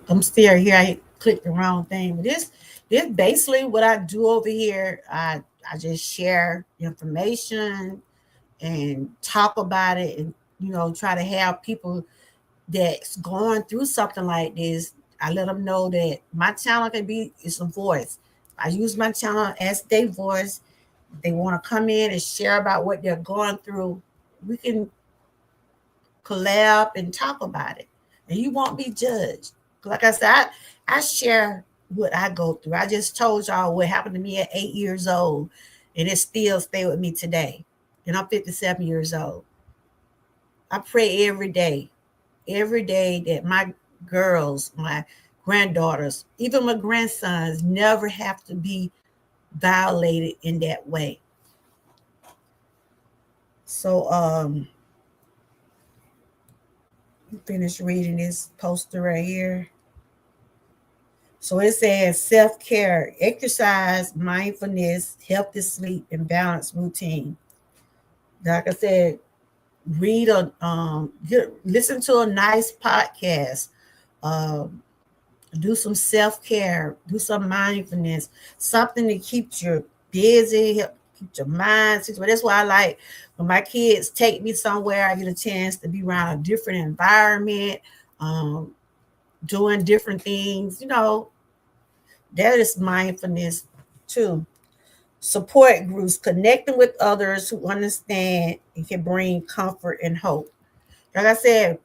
I'm still here. I clicked the wrong thing. This basically what I do over here. I just share information and talk about it, and try to have people that's going through something like this. I let them know that my channel is a voice. I use my channel as their voice. If they want to come in and share about what they're going through, we can collab and talk about it, and you won't be judged. Like I said, I share what I go through. I just told y'all what happened to me at 8 years old, and it still stay with me today. And I'm 57 years old. I pray every day that girls, my granddaughters, even my grandsons never have to be violated in that way. So finish reading this poster right here. So it says self-care, exercise, mindfulness, healthy sleep, and balanced routine. Like I said, read listen to a nice podcast, um, do some self-care, do some mindfulness, something that keeps you busy, keep your mind. That's why I like when my kids take me somewhere, I get a chance to be around a different environment, um, doing different things. That is mindfulness too. Support groups, connecting with others who understand and can bring comfort and hope. Like I said,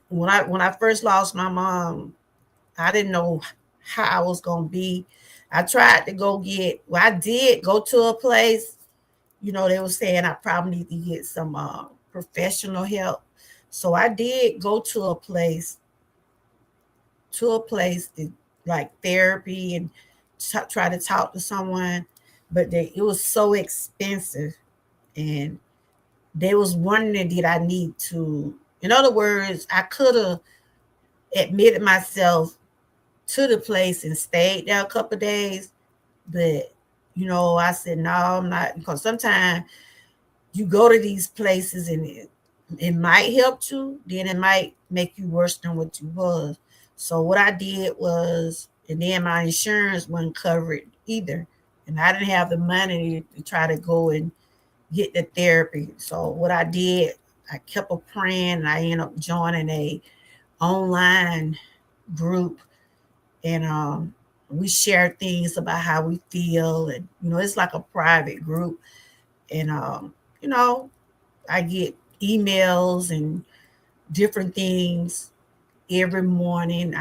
when I first lost my mom, I didn't know how I was gonna be. I tried to I did go to a place, they were saying I probably need to get some professional help. So I did go to a place to, like, therapy, and try to talk to someone, but it was so expensive, and they was wondering, did I need to, in other words, I could have admitted myself to the place and stayed there a couple of days, but I said no, I'm not, because sometimes you go to these places and it might help you, then it might make you worse than what you was. So what I did was, and then my insurance wasn't covered either, and I didn't have the money to try to go and get the therapy. So what I did, I kept a praying, and I ended up joining a online group, and we share things about how we feel, and it's like a private group, and you know I get emails and different things every morning.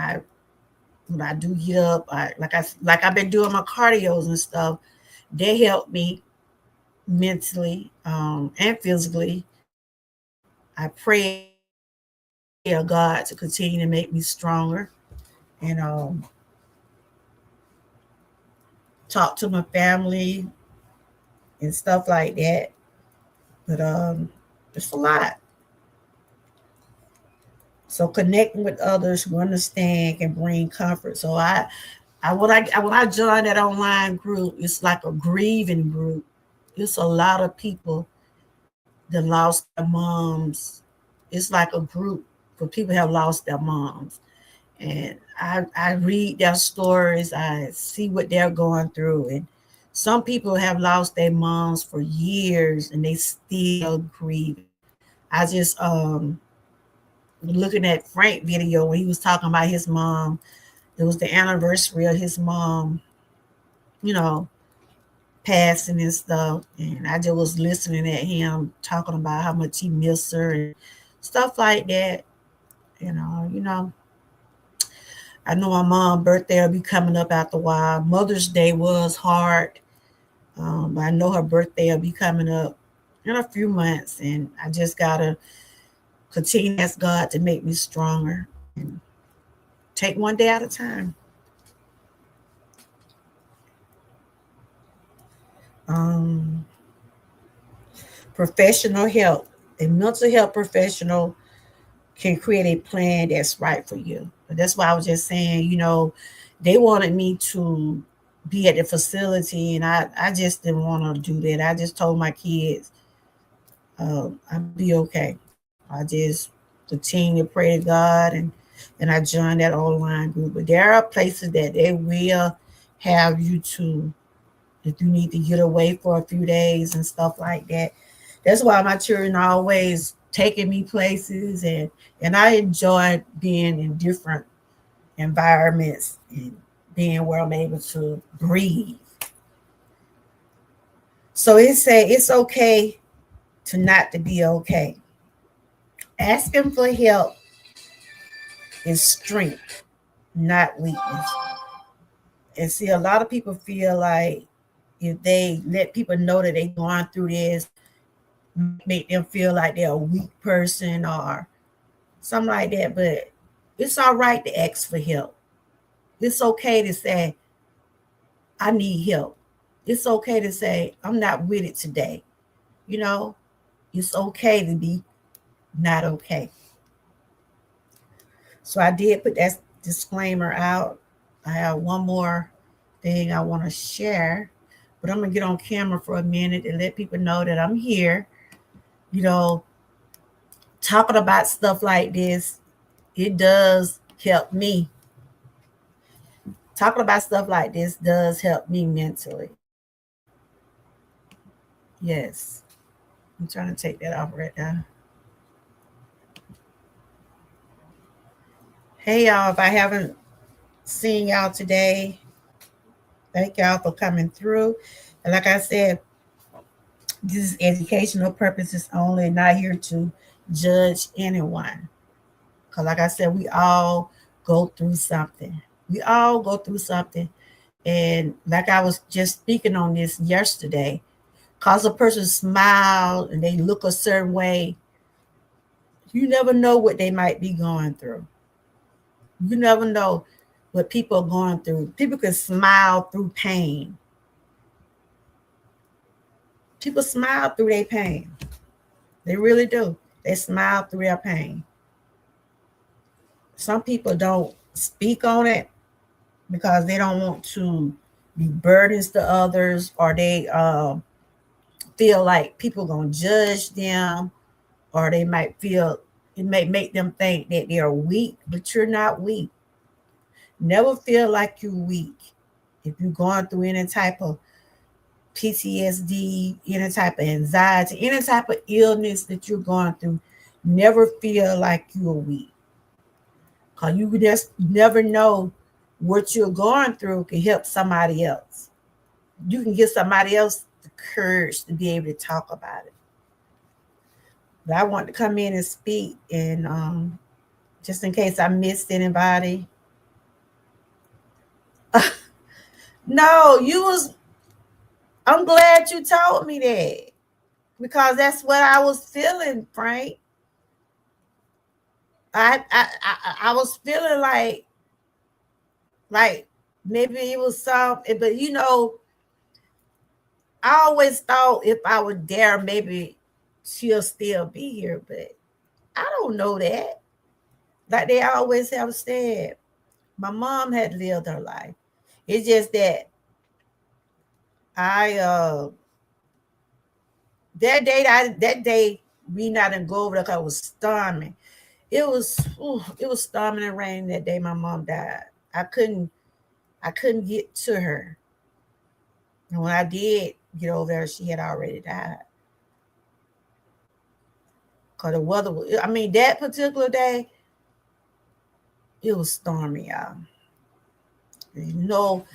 When I do get up, I've been doing my cardios and stuff. They help me mentally, and physically. I pray God to continue to make me stronger, and talk to my family and stuff like that. But it's a lot. So connecting with others who understand can bring comfort. So when I joined that online group, it's like a grieving group. It's a lot of people that lost their moms. It's like a group for people who have lost their moms. And I read their stories, I see what they're going through. And some people have lost their moms for years and they still grieving. I just looking at Frank video when he was talking about his mom. It was the anniversary of his mom, you know, passing and stuff. And I just was listening at him talking about how much he missed her and stuff like that. I know my mom's birthday will be coming up after a while. Mother's Day was hard. I know her birthday will be coming up in a few months, and I just gotta continue to ask God to make me stronger and take one day at a time. Um, Professional help. A mental health professional can create a plan that's right for you. But that's why I was just saying, they wanted me to be at the facility, and I just didn't want to do that. I just told my kids, I'll be okay. I just continue to pray to God, and I joined that online group. But there are places that they will have you to, if you need to get away for a few days and stuff like that. That's why my children are always taking me places, and I enjoy being in different environments and being where I'm able to breathe. So it's okay to not to be okay. Asking for help is strength, not weakness. And see, a lot of people feel like if they let people know that they're going through this, make them feel like they're a weak person or something like that. But It's all right to ask for help. It's okay to say, I need help. It's okay to say, I'm not with it today. You know, it's okay to be not okay. So I did put that disclaimer out. I have one more thing I want to share, but I'm going to get on camera for a minute and let people know that I'm here. You know, talking about stuff like this, it does help me. Talking about stuff like this does help me mentally. Yes. I'm trying to take that off right now. Hey, y'all, if I haven't seen y'all today, thank y'all for coming through. And like I said, this is educational purposes only, not here to judge anyone. Because, like I said, we all go through something. We all go through something. And like I was just speaking on this yesterday, cause a person smile and they look a certain way, you never know what they might be going through. You never know what people are going through. People can smile through pain. People smile through their pain. They really do. They smile through their pain. Some people don't speak on it because they don't want to be burdens to others, or they feel like people gonna judge them, or they might feel it may make them think that they are weak, but you're not weak. Never feel like you're weak. If you're going through any type of PTSD, any type of anxiety, any type of illness that you're going through, never feel like you're weak. Because you just never know what you're going through can help somebody else. You can give somebody else the courage to be able to talk about it. But I want to come in and speak, and just in case I missed anybody. No, I'm glad you told me that, because that's what I was feeling, Frank. I was feeling like maybe it was something, but I always thought if I were there, maybe she'll still be here, but I don't know that. Like they always have said, my mom had lived her life. It's just that I that day we not didn't go over there because it was storming. It was storming and raining that day my mom died. I couldn't get to her. And when I did get over there, she had already died. Cause the weather was, I mean, that particular day, it was stormy, y'all. You know,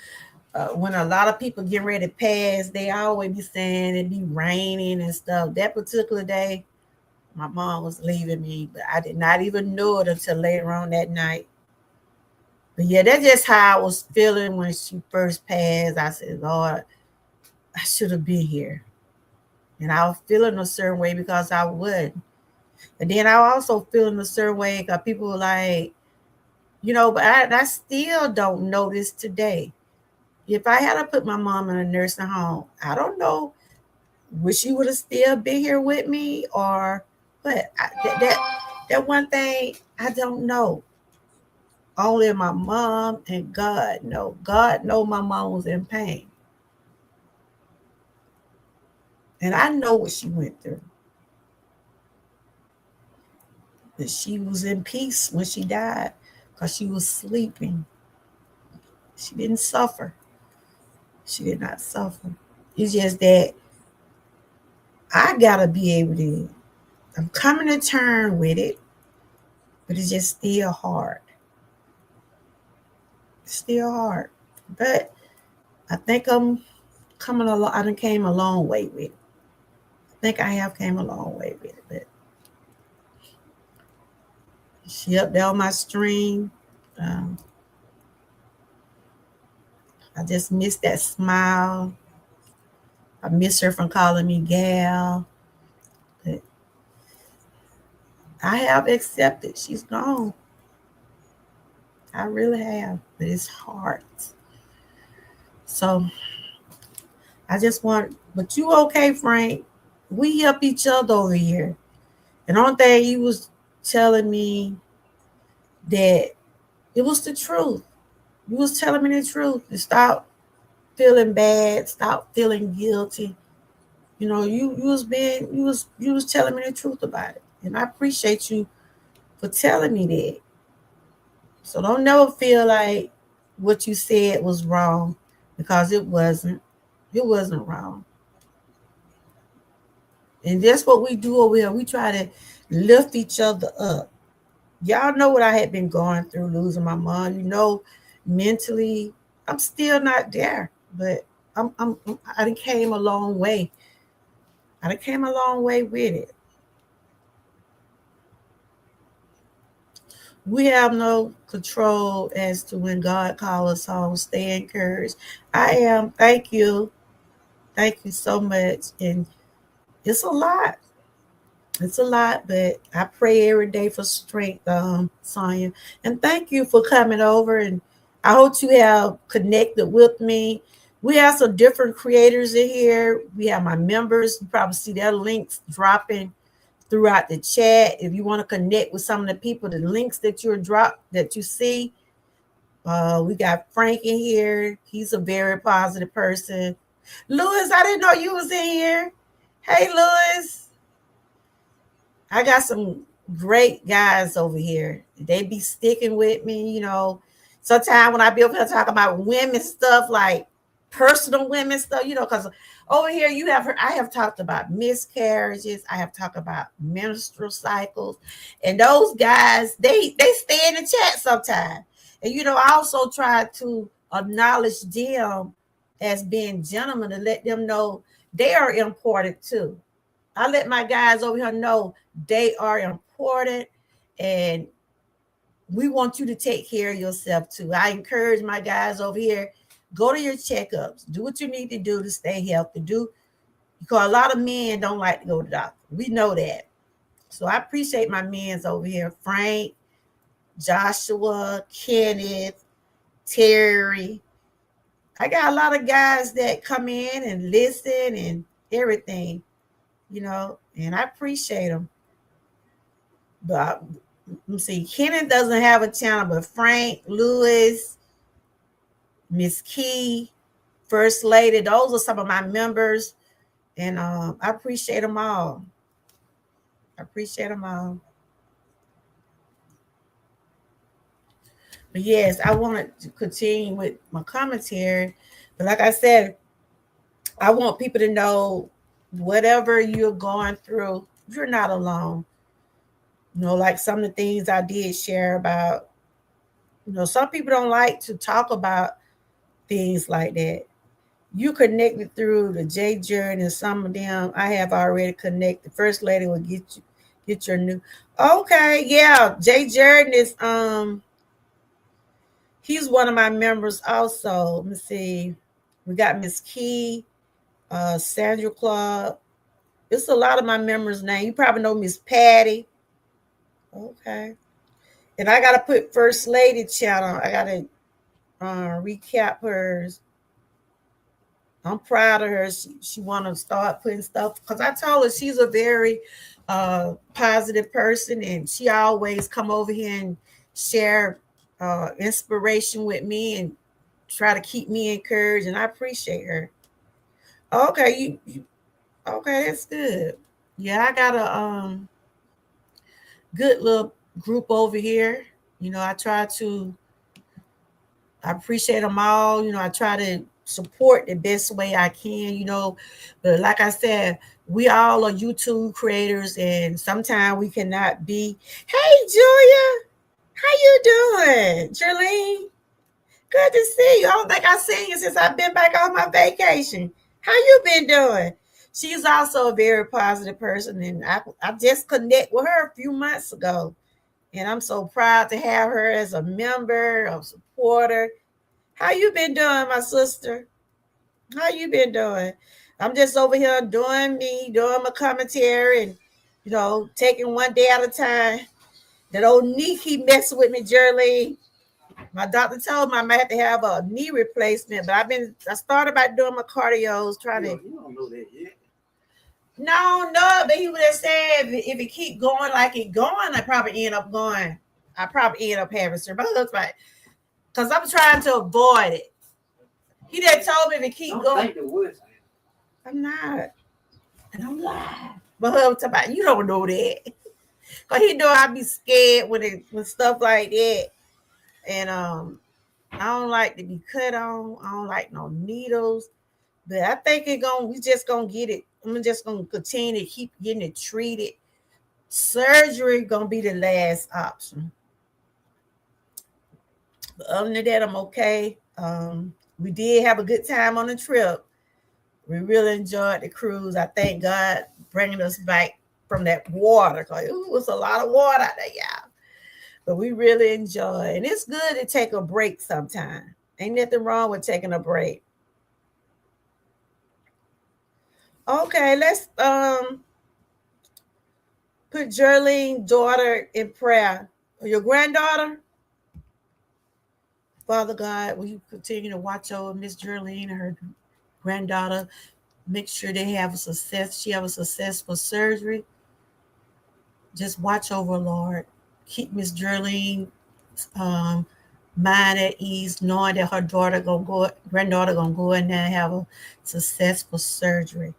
when a lot of people get ready to pass, they always be saying it be raining and stuff. That particular day, my mom was leaving me, but I did not even know it until later on that night. But yeah, that's just how I was feeling when she first passed. I said, Lord, I should have been here. And I was feeling a certain way because I would. And then I was also feeling a certain way because people were like, but I still don't know this today. If I had to put my mom in a nursing home, I don't know, would she would have still been here with me or what? That one thing I don't know. Only my mom and God know. God know my mom was in pain. And I know what she went through. But she was in peace when she died because she was sleeping. She didn't suffer. She did not suffer. It's just that I gotta be able to. I'm coming to terms with it, but it's just still hard. It's still hard, but I think I'm coming along. I done came a long way with it. I think I have came a long way with it, but she up there on my stream. Um, I just miss that smile. I miss her from calling me gal. But I have accepted she's gone. I really have, but it's hard. So I just want, but you okay, Frank? We help each other over here. And on thing you was telling me that it was the truth. You was telling me the truth. And stop feeling bad. Stop feeling guilty. You know, you was telling me the truth about it. And I appreciate you for telling me that. So don't never feel like what you said was wrong, because it wasn't. It wasn't wrong. And that's what we do over here. We try to lift each other up. Y'all know what I had been going through, losing my mom. You know, mentally, I'm still not there, but I done came a long way. I done came a long way with it. We have no control as to when God calls us home. Stay encouraged. I am. Thank you. Thank you so much. And it's a lot. It's a lot, but I pray every day for strength, Sonia. And thank you for coming over. And I hope you have connected with me. We have some different creators in here. We have my members. You probably see their links dropping throughout the chat. If you want to connect with some of the people, the links that you see. We got Frank in here. He's a very positive person. Lewis, I didn't know you was in here. Hey, Lewis. I got some great guys over here. They be sticking with me, you know. Sometimes when I be over here talking about women stuff, like personal women stuff, you know, because over here I have talked about miscarriages, I have talked about menstrual cycles, and those guys, they stay in the chat sometimes. And you know, I also try to acknowledge them as being gentlemen and let them know they are important too. I let my guys over here know they are important, and we want you to take care of yourself too. I encourage my guys over here, go to your checkups, do what you need to do to stay healthy. Do, because a lot of men don't like to go to the doctor. We know that. So I appreciate my men's over here, Frank, Joshua, Kenneth, Terry. I got a lot of guys that come in and listen and everything, you know, and I appreciate them. But let me see, Kenneth doesn't have a channel, but Frank, Lewis, Miss Key, First Lady, those are some of my members, and I appreciate them all. I appreciate them all. But yes, I wanted to continue with my commentary, but like I said, I want people to know whatever you're going through, you're not alone. You know, like some of the things I did share about, you know, some people don't like to talk about things like that. You connected through the J Journey, and some of them I have already connected. First Lady will get your new. Okay, yeah, J Jordan is he's one of my members also. Let me see, we got Miss Key, Sandra Club. It's a lot of my members' name. You probably know Miss Patty. Okay, and I gotta put First Lady channel. I gotta recap hers. I'm proud of her. She want to start putting stuff, because I told her she's a very positive person, and she always come over here and share inspiration with me and try to keep me encouraged, and I appreciate her. Okay, okay, that's good. Yeah, I got a good little group over here. You know, I appreciate them all. You know, I try to support the best way I can, you know. But like I said, we all are YouTube creators, and sometimes we cannot be. Hey, Julia, how you doing? Jerlene, good to see you. I don't think I've seen you since I've been back on my vacation. How you been doing? She's also a very positive person, and I just connect with her a few months ago. And I'm so proud to have her as a member, a supporter. How you been doing, my sister? How you been doing? I'm just over here doing me, doing my commentary, and you know, taking one day at a time. That old Nick keep messing with me, Jerly. My doctor told me I might have to have a knee replacement, but I started by doing my cardios, trying to. You don't know that yet. No, but he would have said if it keep going like it going, I probably end up going. I probably end up having surgery. But looks like because I'm trying to avoid it. He just told me if it keep Don't going. think the worst. I'm not. And I'm lying. But about you don't know that. Cause he know I be scared when stuff like that. And I don't like to be cut on. I don't like no needles. But I think we just gonna get it. I'm just gonna continue to keep getting it treated. Surgery gonna be the last option. But other than that, I'm okay. We did have a good time on the trip. We really enjoyed the cruise. I thank God bringing us back from that water. Cause it was a lot of water out there, y'all. But we really enjoy, and it's good to take a break sometime. Ain't nothing wrong with taking a break. Okay, let's put Jerlene's daughter in prayer. Or your granddaughter? Father God, will you continue to watch over Miss Jerlene and her granddaughter? Make sure they have a success. She have a successful surgery. Just watch over, Lord. Keep Miss Jerlene mind at ease, knowing that her granddaughter gonna go in there and have a successful surgery.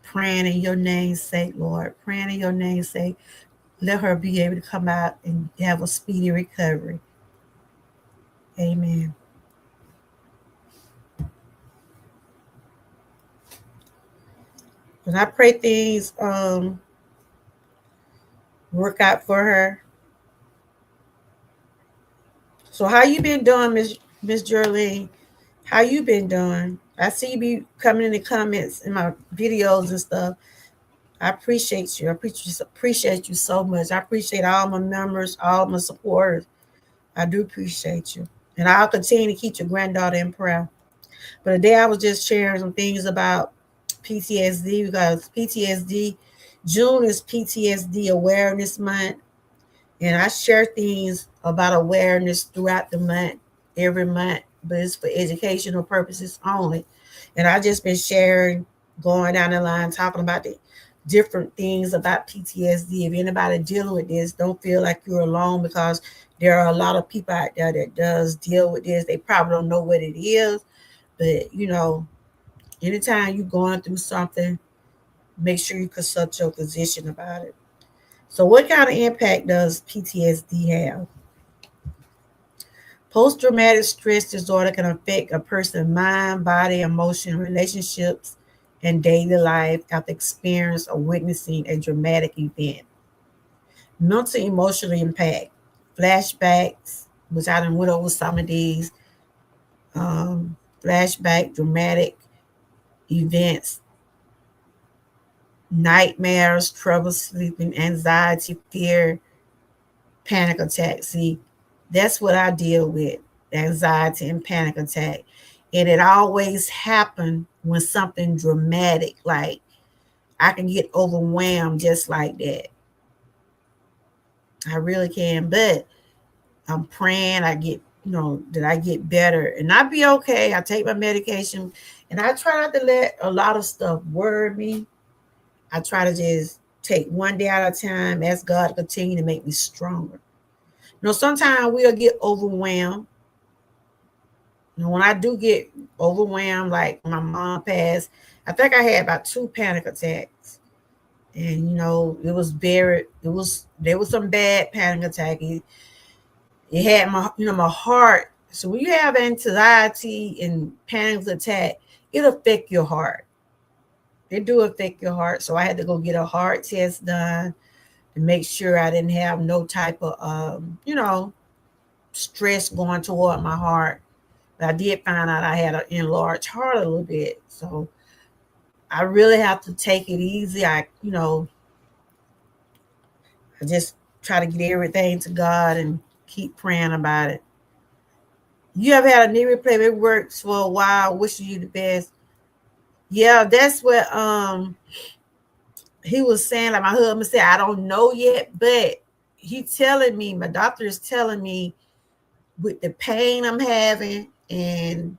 Praying in your name's sake, Lord. Praying in your name's sake. Let her be able to come out and have a speedy recovery. Amen. And I pray things work out for her. So how you been doing, Miss Jerlene? How you been doing? I see you be coming in the comments in my videos and stuff. I appreciate you. I appreciate you so much. I appreciate all my members, all my supporters. I do appreciate you. And I'll continue to keep your granddaughter in prayer. But today I was just sharing some things about PTSD because PTSD, June is PTSD Awareness Month. And I share things about awareness throughout the month, every month, but it's for educational purposes only. And I just been sharing, going down the line, talking about the different things about PTSD. If anybody dealing with this, don't feel like you're alone because there are a lot of people out there that does deal with this. They probably don't know what it is, but anytime you're going through something, make sure you consult your physician about it. So, what kind of impact does PTSD have? Post traumatic stress disorder can affect a person's mind, body, emotion, relationships, and daily life after experience or witnessing a dramatic event. Mental emotional impact, flashbacks, which I done went over some of these, flashback, dramatic events, nightmares, trouble sleeping, anxiety, fear, panic attack. See, that's what I deal with, anxiety and panic attack. And it always happens when something dramatic, like I can get overwhelmed just like that. I really can. But I'm praying that I get better and I be okay. I take my medication and I try not to let a lot of stuff worry me. I try to just take one day at a time, ask God to continue to make me stronger. Sometimes we'll get overwhelmed. When I do get overwhelmed, like my mom passed, I think I had about 2 panic attacks. And there was some bad panic attack. It had my heart. So when you have anxiety and panic attack, it affect your heart. It do affect your heart. So I had to go get a heart test done to make sure I didn't have no type of stress going toward my heart. But I did find out I had an enlarged heart a little bit. So I really have to take it easy. I just try to get everything to God and keep praying about it. You ever had a knee replacement? It works for a while. Wishing you the best. Yeah, that's what he was saying. Like my husband said, I don't know yet, but my doctor is telling me with the pain I'm having, and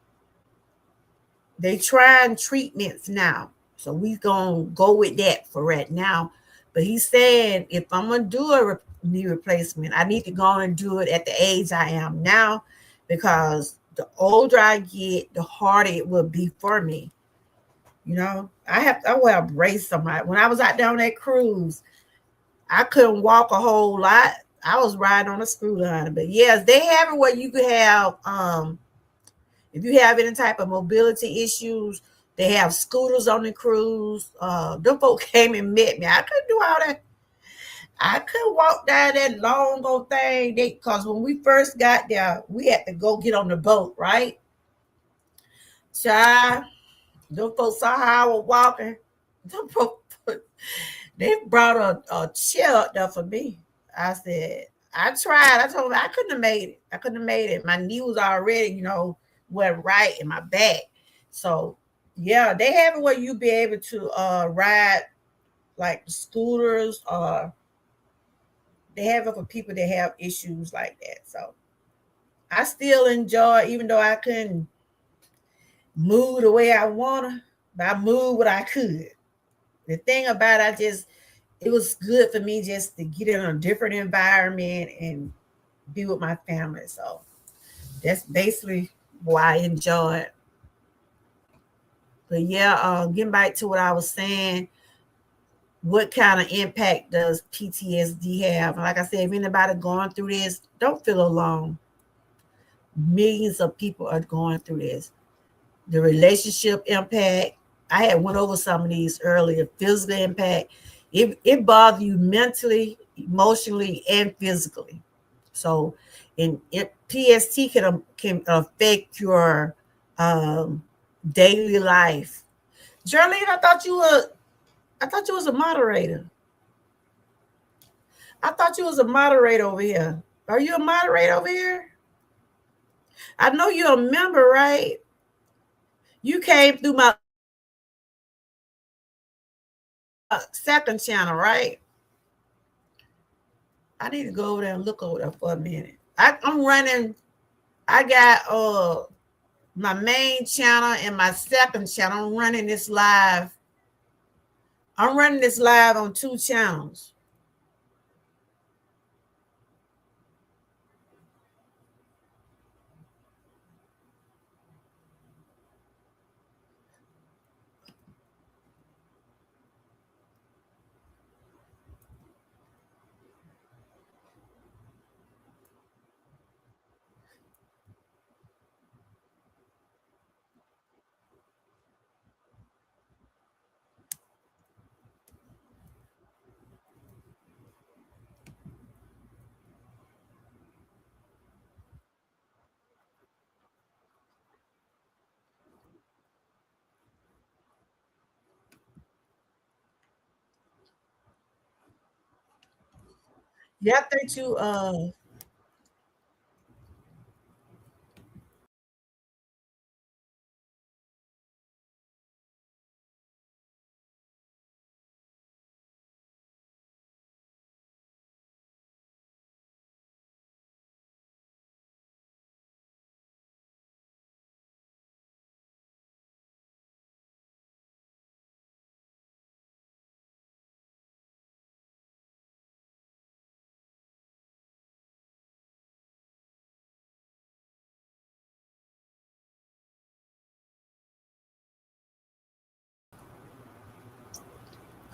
they trying treatments now. So we gonna go with that for right now. But he said if I'm gonna do a knee replacement, I need to go on and do it at the age I am now, because the older I get, the harder it will be for me. I wear a brace on my when I was out there on that cruise, I couldn't walk a whole lot. I was riding on a screw line. But yes, they have it where you could have if you have any type of mobility issues, they have scooters on the cruise. Them folk came and met me. I couldn't do all that. I couldn't walk down that long old thing. Because when we first got there, we had to go get on the boat, right? Child, them folks saw how I was walking. Them folks, they brought a chair up there for me. I said, I tried. I told them I couldn't have made it. I couldn't have made it. My knee was already, went right in my back. So yeah, they have it where you be able to ride like scooters, or they have it for people that have issues like that. So I still enjoy, even though I couldn't move the way I wanna, but I moved what I could. The thing about it, it was good for me just to get in a different environment and be with my family. So that's basically why I enjoy it. But yeah, getting back to what I was saying, what kind of impact does PTSD have? Like I said, if anybody going through this, don't feel alone. Millions of people are going through this. The relationship impact. I had went over some of these earlier. Physical impact. It bothers you mentally, emotionally, and physically. So, PST can affect your daily life. Jerlene, I thought you was a moderator. I thought you was a moderator over here. Are you a moderator over here? I know you're a member, right? You came through my second channel, right? I need to go over there and look over there for a minute. I'm running. I got my main channel and my second channel. I'm running this live on two channels. Yeah, I think you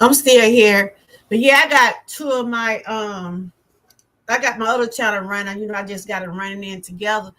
I'm still here. But yeah, I got my other channel running. I just got it running in together.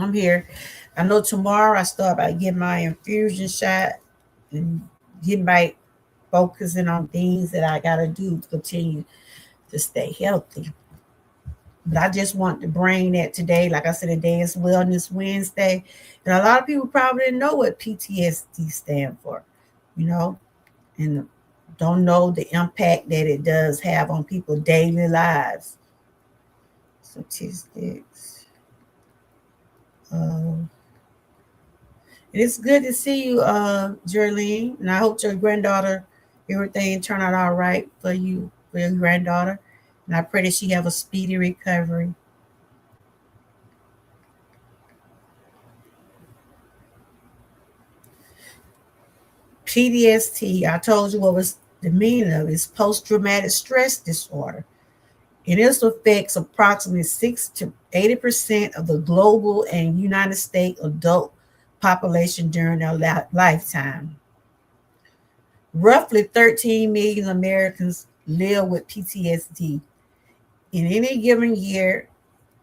I'm here. I know tomorrow I start by getting my infusion shot and getting my focusing on things that I gotta do to continue to stay healthy. But I just want to bring that today, like I said, today is Wellness Wednesday. And a lot of people probably didn't know what PTSD stand for, you know, and don't know the impact that it does have on people's daily lives. Statistics. Uh, it's good to see you, Jerlene, and I hope your granddaughter, everything turned out all right for you, for your granddaughter, and I pray that she have a speedy recovery. PTSD, I told you what was the meaning of it. It's post-traumatic stress disorder, and this affects approximately 6 to 80% of the global and United States adult population during their lifetime. Roughly 13 million Americans live with PTSD. In any given year,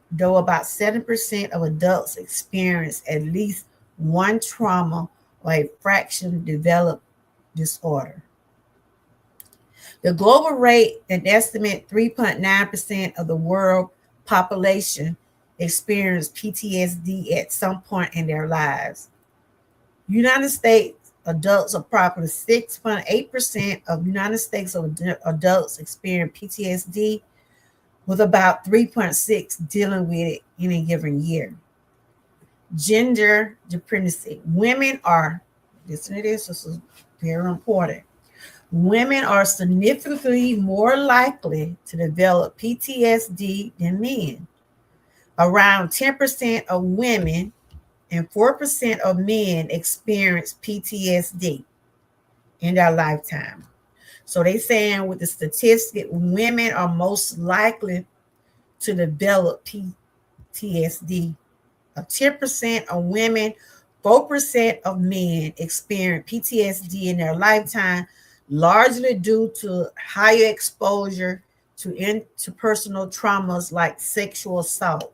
though about 7% of adults experience at least one trauma or a fraction develop disorder. The global rate, an estimate 3.9% of the world population experience PTSD at some point in their lives. United States adults, approximately 6.8% of United States adults experience PTSD, with about 3.6 dealing with it in a given year. Gender dependency. Women are, listen to this is very important. Women are significantly more likely to develop PTSD than men. Around 10% of women and 4% of men experience PTSD in their lifetime. So they saying with the statistic, women are most likely to develop PTSD. 10% of women, 4% of men experience PTSD in their lifetime, largely due to higher exposure to interpersonal traumas like sexual assault.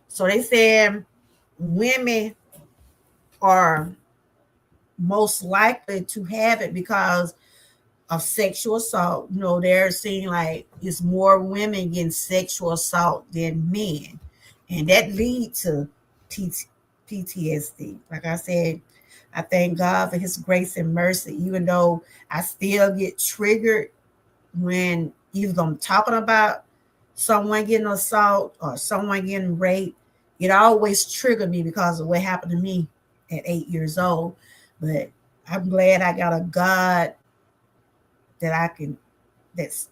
So they said women are most likely to have it because of sexual assault. You know, they're seeing like it's more women getting sexual assault than men. And that leads to PTSD. Like I said, I thank God for his grace and mercy, even though I still get triggered when either I'm talking about someone getting assault or someone getting raped. It always triggered me because of what happened to me at 8 years old. But I'm glad I got a God that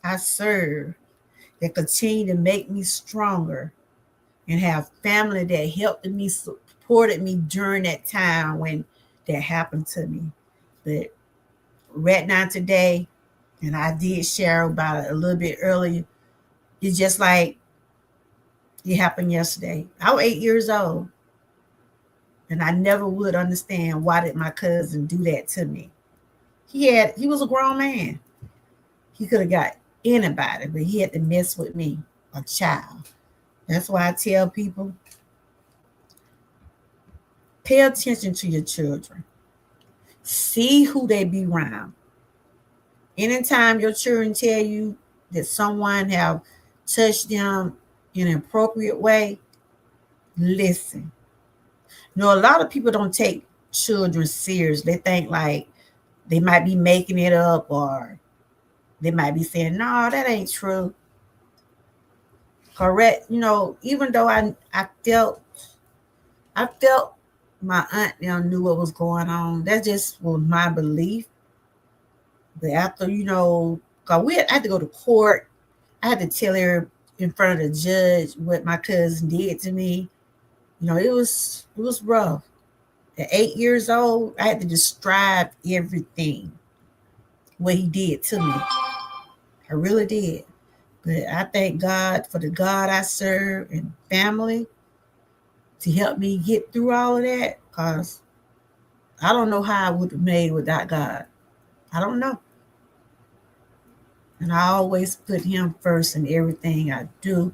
I serve, that continue to make me stronger, and have family that helped me, supported me during that time when that happened to me. But right now today, and I did share about it a little bit earlier, it's just like it happened yesterday. I was 8 years old, and I never would understand why did my cousin do that to me. He was a grown man. He could have got anybody, but he had to mess with me, a child. That's why I tell people, pay attention to your children. See who they be around. Anytime your children tell you that someone have touched them in an appropriate way, listen. You know, a lot of people don't take children serious. They think like they might be making it up, or they might be saying, no, that ain't true. Correct. You know, even though I felt my aunt now knew what was going on. That just was my belief. But after, cause I had to go to court. I had to tell her in front of the judge what my cousin did to me. It was rough. At 8 years old, I had to describe everything what he did to me. I really did. But I thank God for the God I serve and family to help me get through all of that. Cause I don't know how I would have made without God. I don't know. And I always put him first in everything I do.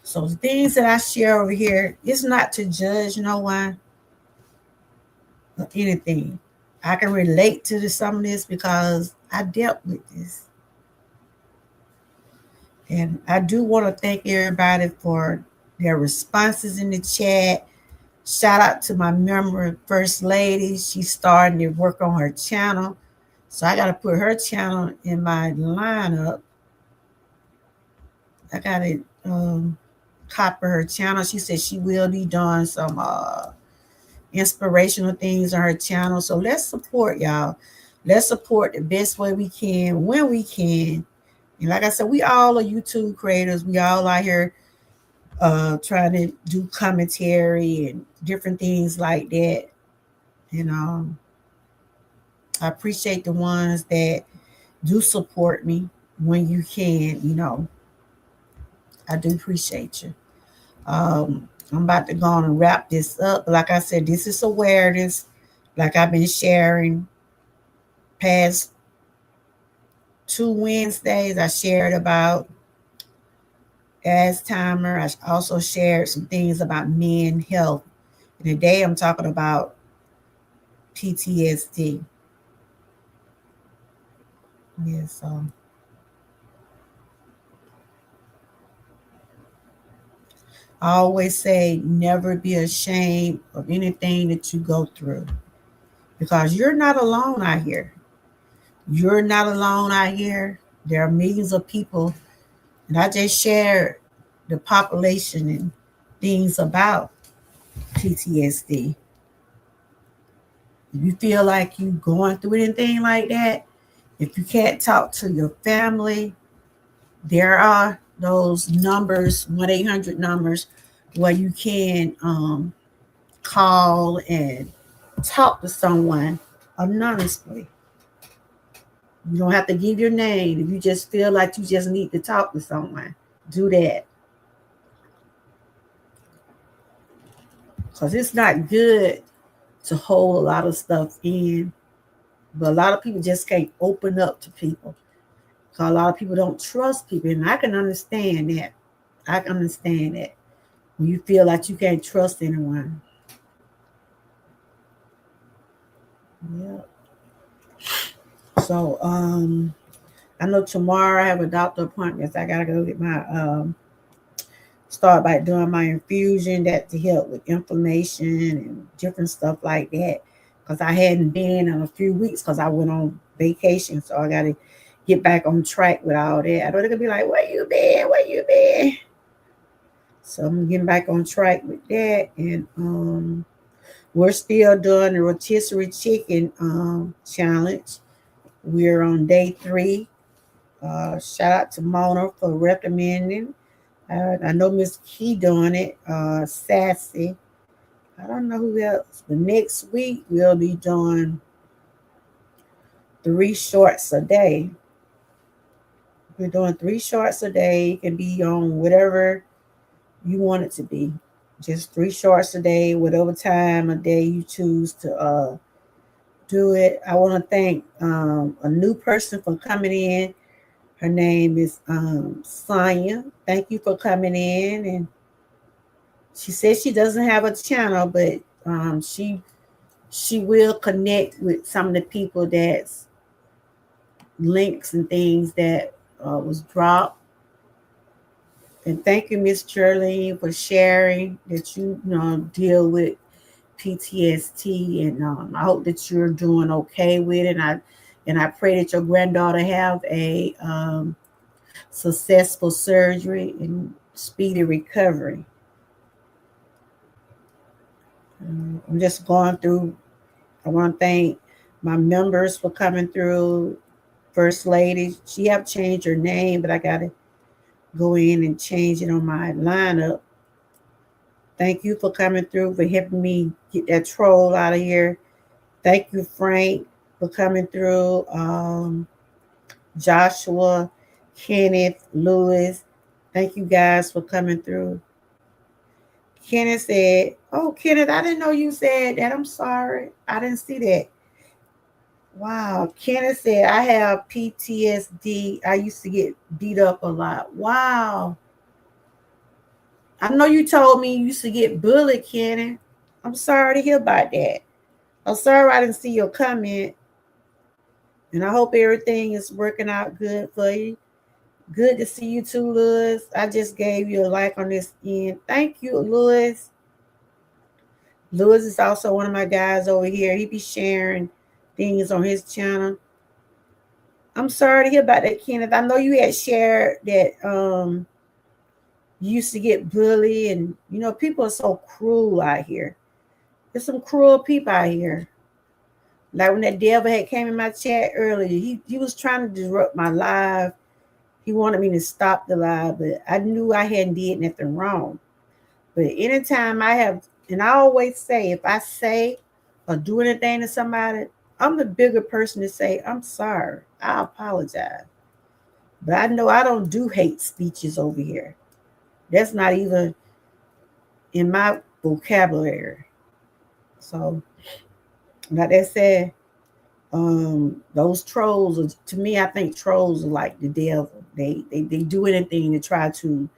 So the things that I share over here, it's not to judge no one or anything. I can relate to some of this because I dealt with this. And I do want to thank everybody for their responses in the chat. Shout out to my member, First Lady. She's starting to work on her channel. So I got to put her channel in my lineup. I got to copy her channel. She said she will be doing some inspirational things on her channel. So let's support y'all. Let's support the best way we can when we can. And like I said, we all are YouTube creators. We all out here trying to do commentary and different things like that. And I appreciate the ones that do support me when you can. I do appreciate you. I'm about to go on and wrap this up. Like I said, this is awareness. Like I've been sharing past 2 Wednesdays, I shared about Alzheimer. I also shared some things about men health. And today I'm talking about PTSD. Yeah, so I always say never be ashamed of anything that you go through because you're not alone out here. You're not alone out here. There are millions of people, and I just shared the population and things about PTSD. If you feel like you're going through anything like that, if you can't talk to your family, there are those numbers, 1-800 numbers, where you can call and talk to someone anonymously. You don't have to give your name. If you just feel like you just need to talk to someone, do that. Because it's not good to hold a lot of stuff in. But a lot of people just can't open up to people. Because a lot of people don't trust people. And I can understand that. I can understand that. When you feel like you can't trust anyone. Yeah. So I know tomorrow I have a doctor appointment. So I gotta go get my start by doing my infusion that to help with inflammation and different stuff like that. Because I hadn't been in a few weeks because I went on vacation. So I gotta get back on track with all that. I know they're gonna be like, where you been? Where you been? So I'm getting back on track with that. And we're still doing the rotisserie chicken challenge. We're on day 3. Shout out to Mona for recommending. I know Miss Key doing it. Sassy. I don't know who else. The next week we'll be doing 3 shorts a day. We're doing 3 shorts a day. It can be on whatever you want it to be. Just 3 shorts a day, whatever time of day you choose to do it. I want to thank a new person for coming in. Her name is Sonia. Thank you for coming in. And she says she doesn't have a channel, but she will connect with some of the people that's links and things that was dropped. And thank you, Miss Charlene, for sharing that you deal with PTSD, and I hope that you're doing okay with it. And I pray that your granddaughter have a successful surgery and speedy recovery. I'm just going through. I want to thank my members for coming through. First Lady, she have changed her name, but I gotta go in and change it on my lineup. Thank you for coming through, for helping me get that troll out of here. Thank you, Frank, for coming through. Joshua, Kenneth, Lewis. Thank you guys for coming through. Kenneth said, "Oh, Kenneth, I didn't know you said that. I'm sorry. I didn't see that." Wow. Kenneth said, "I have PTSD. I used to get beat up a lot." Wow. I know you told me you used to get bullied, Kenny. I'm sorry to hear about that. I'm sorry I didn't see your comment. And I hope everything is working out good for you. Good to see you too, Lewis. I just gave you a like on this end. Thank you, Lewis. Lewis is also one of my guys over here. He be sharing things on his channel. I'm sorry to hear about that, Kenneth. I know you had shared that you used to get bullied, and people are so cruel out here. There's some cruel people out here. Like when that devil had came in my chat earlier, he was trying to disrupt my live. He wanted me to stop the live, but I knew I hadn't did nothing wrong. But anytime I have, and I always say, if I say or do anything to somebody, I'm the bigger person to say, I'm sorry. I apologize. But I know I don't do hate speeches over here. That's not even in my vocabulary. So, like that said, those trolls are, to me, I think trolls are like the devil. They do anything to try to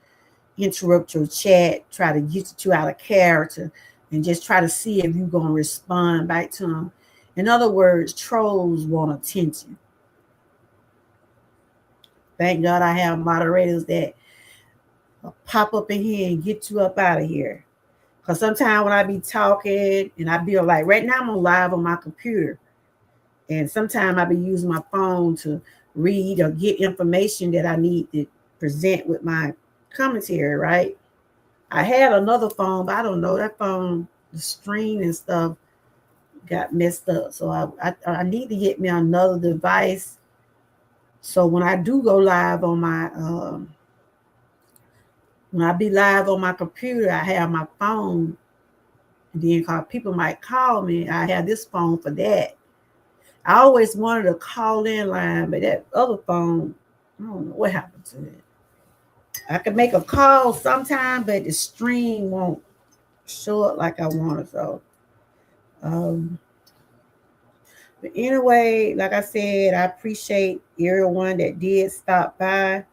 interrupt your chat, try to get you out of character, and just try to see if you're gonna respond back to them. In other words, trolls want attention. Thank God I have moderators that pop up in here and get you up out of here. Cause sometimes when I be talking and I be like, right now I'm on live on my computer, and sometimes I be using my phone to read or get information that I need to present with my commentary, right? I had another phone, but I don't know that phone, the screen and stuff got messed up. So I need to get me another device. So when I do go live on my when I be live on my computer, I have my phone. And then people might call me. I have this phone for that. I always wanted a call in line, but that other phone, I don't know what happened to it. I can make a call sometime, but the stream won't show up like I want it. So, but anyway, like I said, I appreciate everyone that did stop by.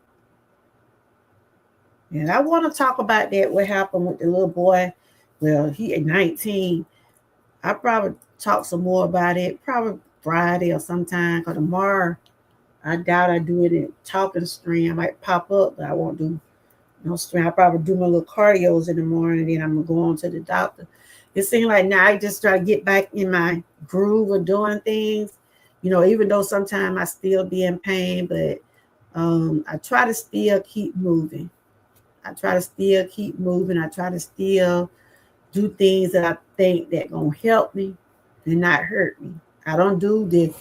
And I want to talk about that, what happened with the little boy. Well, he at 19. I probably talk some more about it, probably Friday or sometime, because tomorrow I doubt I do it in talking stream. I might pop up, but I won't do no stream. I probably do my little cardios in the morning, and then I'm going to go on to the doctor. It seems like now I just try to get back in my groove of doing things. Even though sometimes I still be in pain, but I try to still keep moving. I try to still keep moving. I try to still do things that I think that gonna help me and not hurt me. I don't do the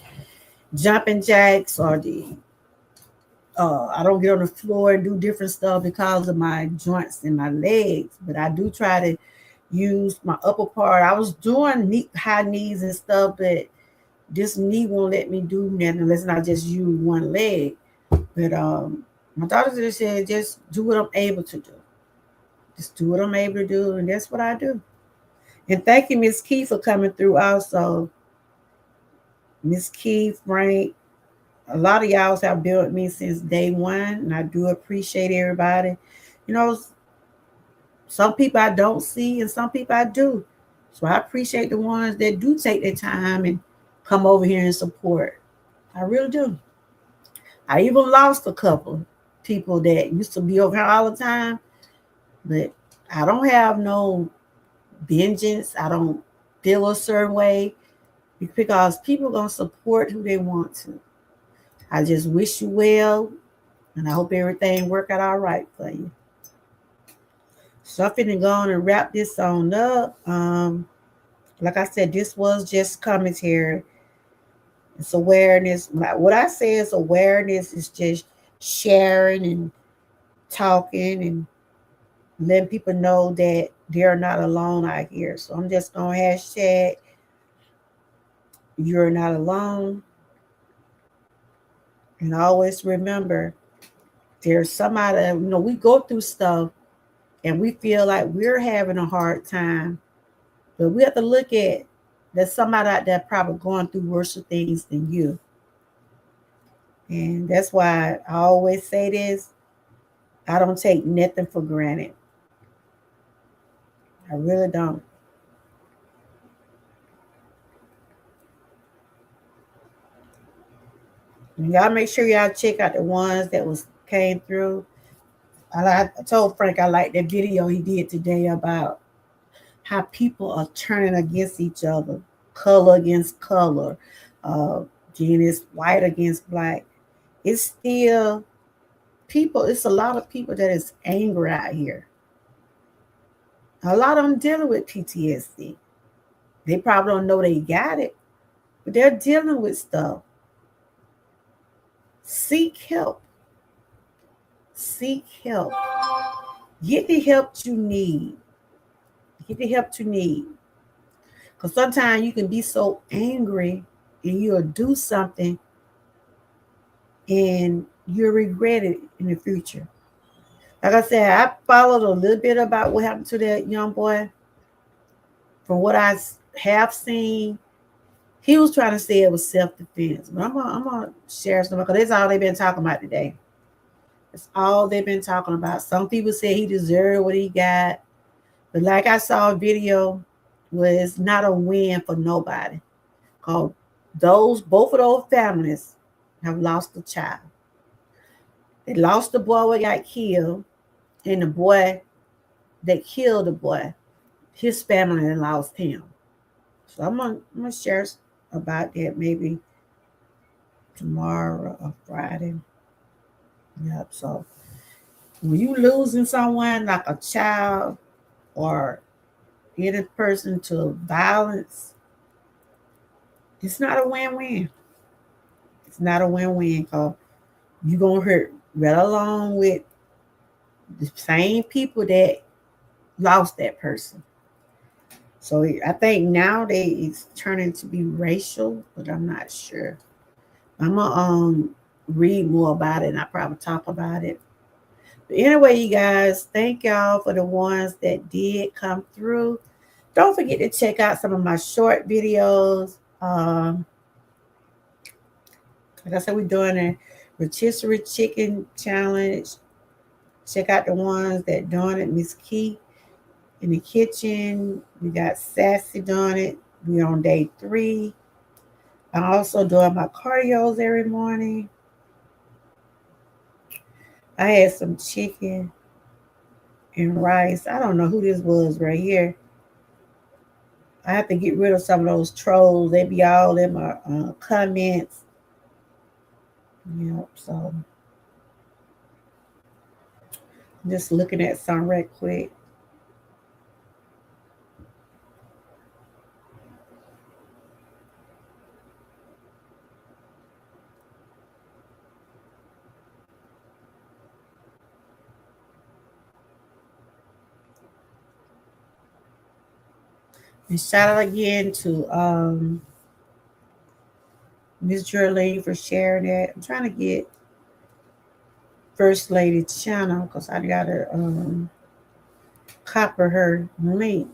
jumping jacks or the I don't get on the floor and do different stuff because of my joints and my legs, but I do try to use my upper part. I was doing high knees and stuff, but this knee won't let me do nothing unless I just use one leg. But my doctor just said, just do what I'm able to do. Just do what I'm able to do, and that's what I do. And thank you, Miss Key, for coming through also. Miss Key, Frank, a lot of y'all have been with me since day one, and I do appreciate everybody. Some people I don't see, and some people I do. So I appreciate the ones that do take their time and come over here and support. I really do. I even lost a couple people that used to be over here all the time, but I don't have no vengeance. I don't feel a certain way because people are going to support who they want to. I just wish you well, and I hope everything work out all right for you. So I'm finna go on and wrap this on up. Like I said, this was just commentary. It's awareness. What I say is awareness is just sharing and talking and letting people know that they're not alone out here. So I'm just going to hashtag you're not alone. And always remember, there's somebody, we go through stuff and we feel like we're having a hard time. But we have to look at there's somebody out there probably going through worse things than you. And that's why I always say this. I don't take nothing for granted. I really don't. And y'all make sure y'all check out the ones that was came through. I told Frank I liked that video he did today about how people are turning against each other, color against color, uh, it's white against black. It's still people. It's a lot of people that is angry out here. A lot of them dealing with PTSD. They probably don't know they got it, but they're dealing with stuff. Seek help. Seek help. Get the help you need. Get the help you need. Because sometimes you can be so angry and you'll do something and you'll regret it in the future. Like I said, I followed a little bit about what happened to that young boy. From what I have seen, he was trying to say it was self-defense. But I'm gonna share some because that's all they've been talking about today. That's all they've been talking about. Some people say he deserved what he got. But like I saw a video where it's not a win for nobody. Cause both of those families have lost a child. They lost the boy that got killed, and the boy that killed the boy, his family lost him. So I'm gonna share about that maybe tomorrow or Friday. Yep. So when you losing someone like a child or any person to violence, it's not a win-win. It's not a win-win because you're gonna hurt right along with the same people that lost that person. So I think nowadays it's turning to be racial, but I'm not sure. I'm gonna read more about it and I probably talk about it. But anyway, you guys, thank y'all for the ones that did come through. Don't forget to check out some of my short videos. Like I said, we're doing a rotisserie chicken challenge. Check out the ones that doing it. Miss Key in the kitchen. We got Sassy doing it. We on day 3. I'm also doing my cardios every morning. I had some chicken and rice. I don't know who this was right here. I have to get rid of some of those trolls. They be all in my comments. Yep, so I'm just looking at some right quick. And shout out again to Miss Geraldine for sharing that. I'm trying to get First Lady channel because I gotta copy her link.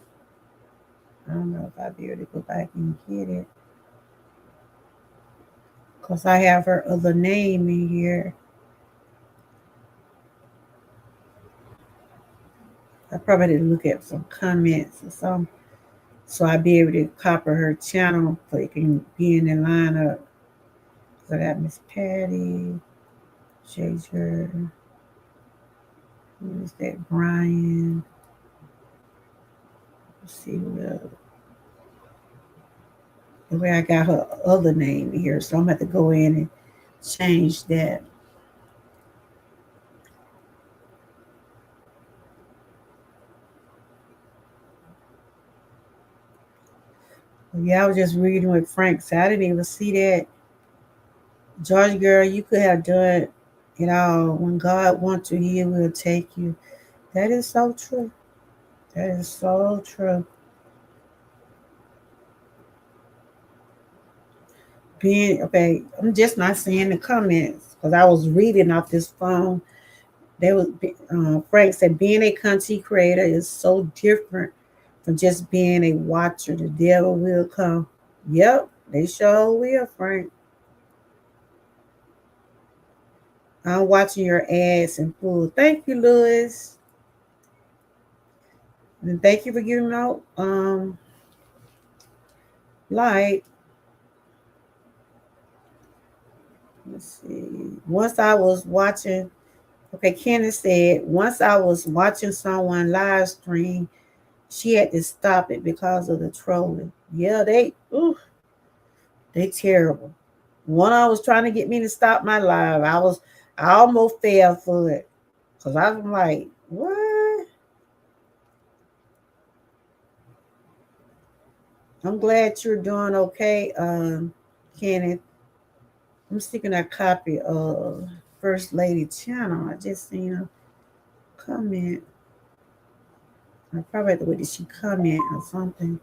I don't know if I'll be able to go back and get it because I have her other name in here. I probably didn't look at some comments or something. So I'll be able to copy her channel so it can be in the lineup. So I got Miss Patty, Jager, who's that? Brian. Let's see what the way I got her other name here. So I'm gonna have to go in and change that. Yeah, I was just reading with Frank, so I didn't even see that. George girl, you could have done it all. When God wants you, He will take you. That is so true. That is so true. Being okay, I'm just not seeing the comments because I was reading off this phone. They was Frank said being a content creator is so different from just being a watcher. The devil will come. Yep, they sure will, Frank. I'm watching your ads in full. Thank you, Louis. And thank you for giving out light. Let's see. Once I was watching, okay, Kenneth said, once I was watching someone live stream, she had to stop it because of the trolling. Yeah, they terrible. One I was trying to get me to stop my live. I almost fell for it. Cause I'm like, what? I'm glad you're doing okay, Kenneth. I'm sticking a copy of First Lady channel. I just seen a comment. I probably have to wait till she comment or something.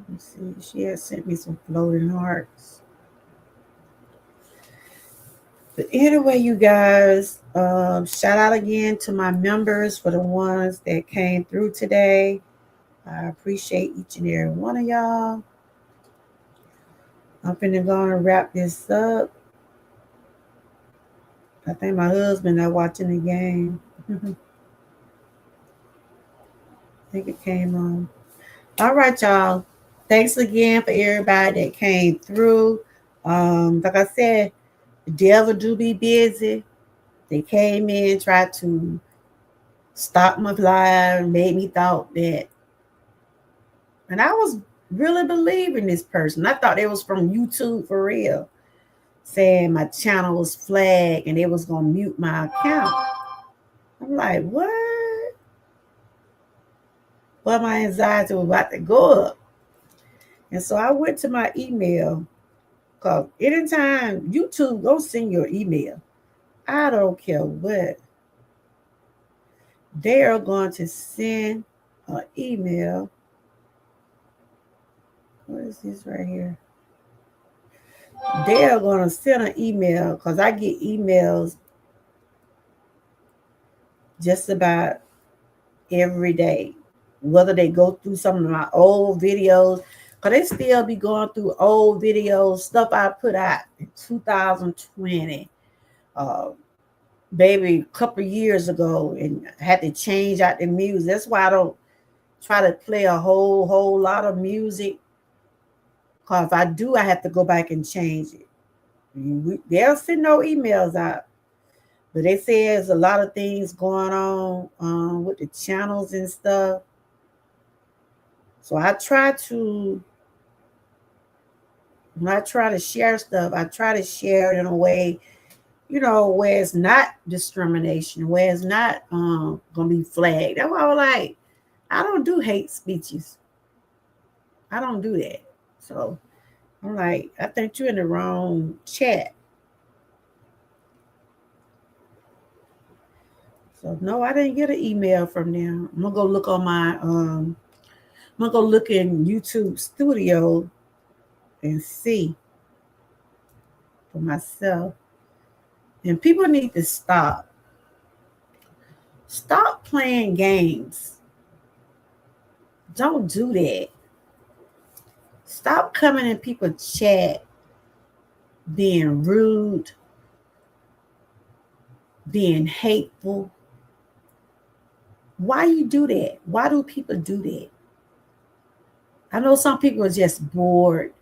Let's see. She had sent me some floating hearts. But anyway, you guys, shout out again to my members for the ones that came through today. I appreciate each and every one of y'all. I'm finna go and wrap this up. I think my husband are watching the game. I think it came on. All right, y'all. Thanks again for everybody that came through. Like I said, the devil do be busy. They came in, tried to stop my live, made me thought that, and I was really believing this person. I thought it was from YouTube for real, saying my channel was flagged and they was gonna mute my account. I'm like, what? But my anxiety was about to go up. And so I went to my email, because anytime YouTube go send your email, I don't care what, they are going to send an email. What is this right here? They are going to send an email, because I get emails just about every day, whether they go through some of my old videos, because they still be going through old videos, stuff I put out in 2020, maybe a couple years ago, and had to change out the music. That's why I don't try to play a whole lot of music, because if I do, I have to go back and change it. They'll send no emails out, but they say there's a lot of things going on with the channels and stuff. So I try to, when I try to share stuff, I try to share it in a way, where it's not discrimination, where it's not gonna be flagged. That's why I was like, I don't do hate speeches. I don't do that. So I'm like, I think you're in the wrong chat. So no, I didn't get an email from them. I'm gonna go look on my I'm gonna go look in YouTube Studio and see for myself. And people need to stop. Stop playing games. Don't do that. Stop coming in people's chat being rude, being hateful. Why you do that? Why do people do that? I know some people are just bored,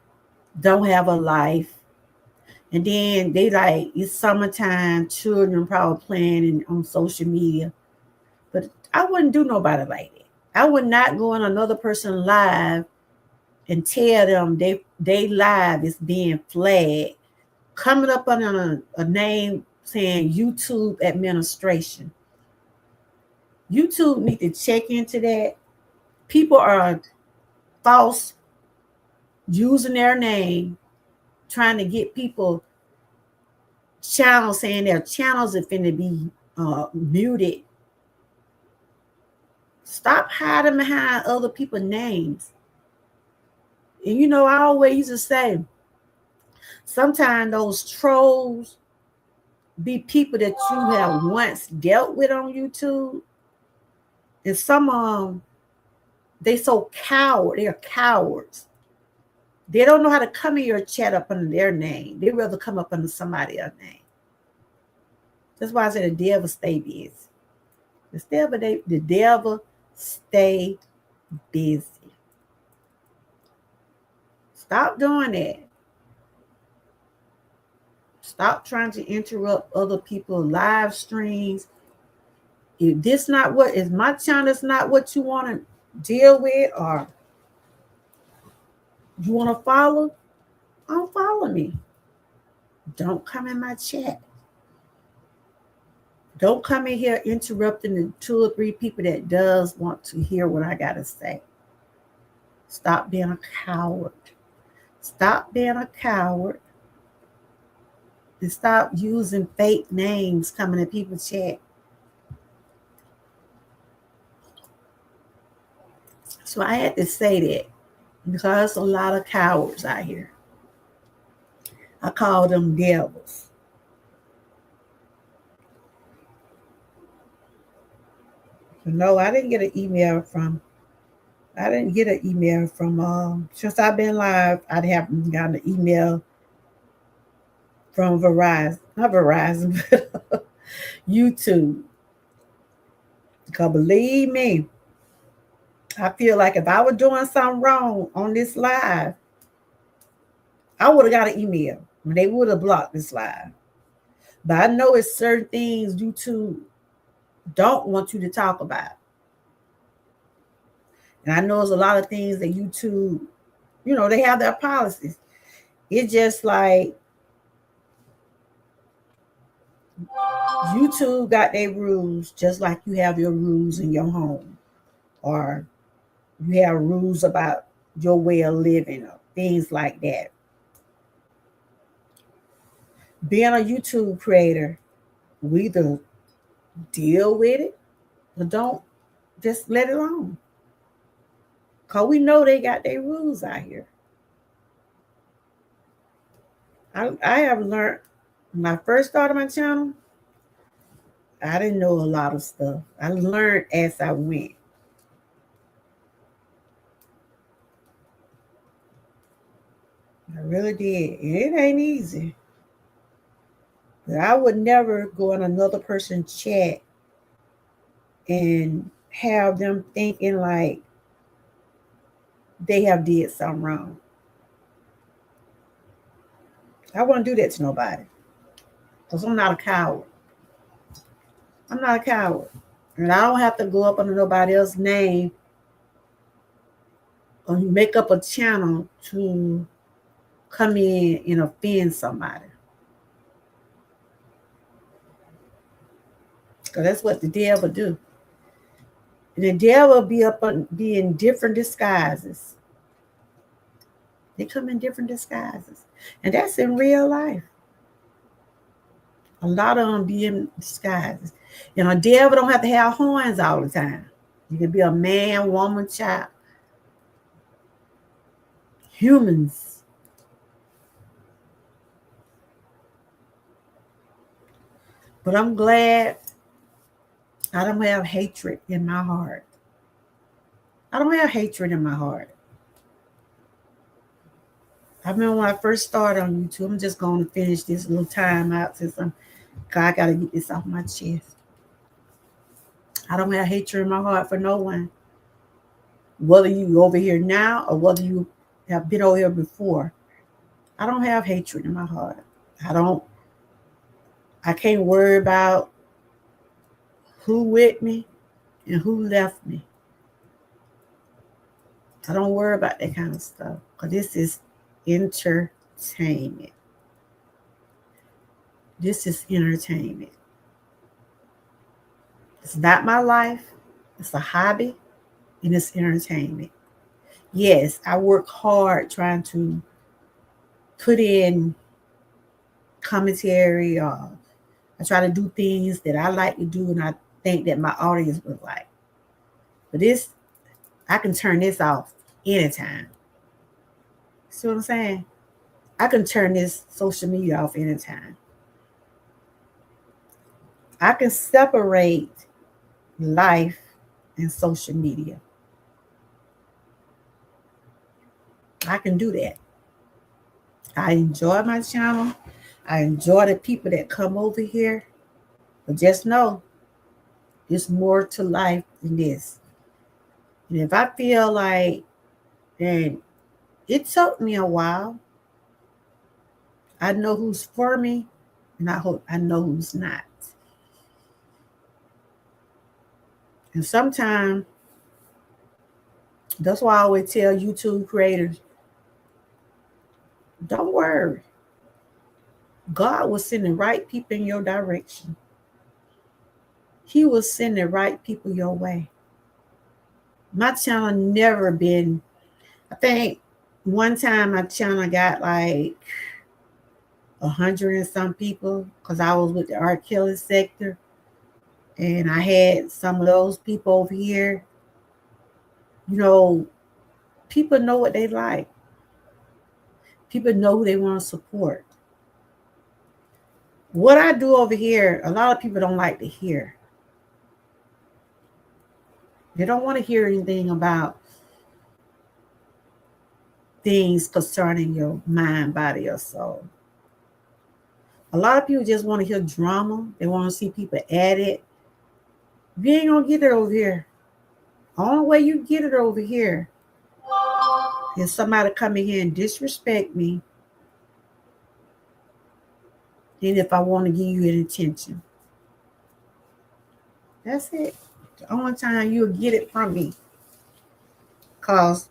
don't have a life, and then they like, it's summertime, children probably playing on social media. But I wouldn't do nobody like that. I would not go on another person live and tell them they live is being flagged, coming up on a name saying YouTube administration. YouTube need to check into that. People are false, using their name, trying to get people channels, saying their channels are finna be muted. Stop hiding behind other people's names. And I always used to say, sometimes those trolls be people that you have once dealt with on YouTube. And some of them, they so coward. They're cowards. They don't know how to come in your chat up under their name. They rather come up under somebody else's name. That's why I said the devil stay busy. The devil stay busy. Stop doing that. Stop trying to interrupt other people's live streams. If this not what is my channel is not what you want to deal with, or you want to follow, don't follow me. Don't come in my chat. Don't come in here interrupting the 2 or 3 people that does want to hear what I got to say. Stop being a coward. Stop being a coward. And stop using fake names coming in people's chat. So I had to say that because a lot of cowards out here. I call them devils. No, I didn't get an email from since I've been live, I haven't gotten an email from Verizon. Not Verizon, but YouTube. Because believe me, I feel like if I was doing something wrong on this live, I would have got an email. They would have blocked this live. But I know it's certain things YouTube don't want you to talk about. And I know there's a lot of things that YouTube, they have their policies. It's just like YouTube got their rules just like you have your rules in your home. Or you have rules about your way of living or things like that. Being a YouTube creator, we either deal with it or don't, just let it alone. Because we know they got their rules out here. I have learned, when I first started my channel, I didn't know a lot of stuff. I learned as I went. I really did. And it ain't easy. But I would never go in another person's chat and have them thinking like they have did something wrong. I wouldn't do that to nobody. Because I'm not a coward. I'm not a coward. And I don't have to go up under nobody else's name or make up a channel to come in and offend somebody. Because that's what the devil do. And the devil be in different disguises. They come in different disguises. And that's in real life. A lot of them be in disguises. A devil don't have to have horns all the time. You can be a man, woman, child. Humans. But I'm glad I don't have hatred in my heart. I don't have hatred in my heart. I remember when I first started on YouTube, I'm just going to finish this little time out since I got to get this off my chest. I don't have hatred in my heart for no one. Whether you over here now or whether you have been over here before, I don't have hatred in my heart. I can't worry about who with me and who left me. I don't worry about that kind of stuff because this is entertainment. This is entertainment. It's not my life. It's a hobby and it's entertainment. Yes, I work hard trying to put in commentary. I try to do things that I like to do and I think that my audience would like. But I can turn this off anytime. See what I'm saying? I can turn this social media off anytime. I can separate life and social media. I can do that. I enjoy my channel. I enjoy the people that come over here. But just know, There's more to life than this. And if I feel like, and it took me a while, I know who's for me, and I know who's not. And sometimes that's why I always tell YouTube creators, don't worry. God will send the right people in your direction. He will send the right people your way. My channel never been, I think one time my channel got like 100 and some people because I was with the art killing sector. And I had some of those people over here. You know, people know what they like. People know who they want to support. What I do over here, a lot of people don't like to hear. They don't want to hear anything about things concerning your mind, body, or soul. A lot of people just want to hear drama. They want to see people at it. You ain't gonna get it over here. The only way you get it over here is somebody come in here and disrespect me. And if I want to give you an attention. That's it. The only time you'll get it from me. Because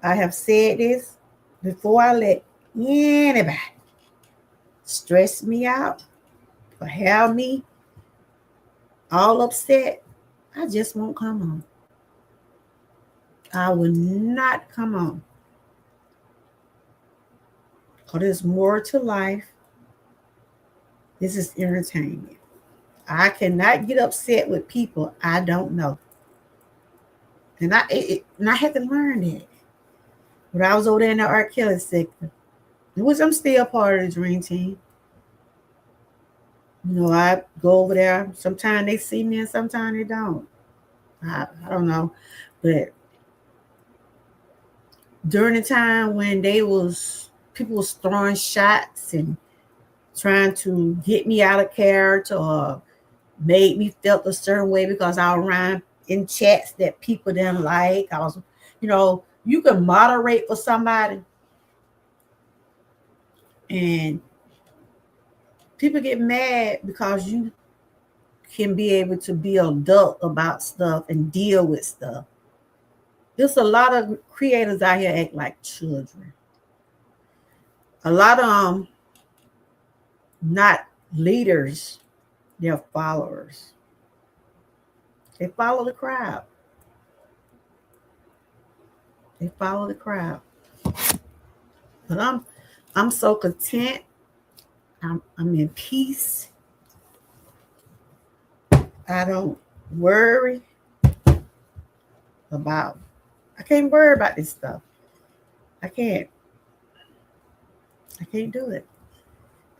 I have said this before, I let anybody stress me out or have me all upset. I just won't come on. I will not come on. Because there's more to life. This is entertainment. I cannot get upset with people I don't know. And I had to learn that. When I was over there in the art killing sector, which I'm still part of the dream team. You know, I go over there. Sometimes they see me and sometimes they don't. I don't know. But during the time when people was throwing shots and trying to get me out of character or made me felt a certain way because I was around in chats that people didn't like. I was, you can moderate for somebody and people get mad because you can be able to be adult about stuff and deal with stuff. There's a lot of creators out here act like children. A lot of them not leaders, they're followers. They follow the crowd. They follow the crowd. But I'm so content. I'm in peace. I don't worry about. I can't worry about this stuff. I can't do it.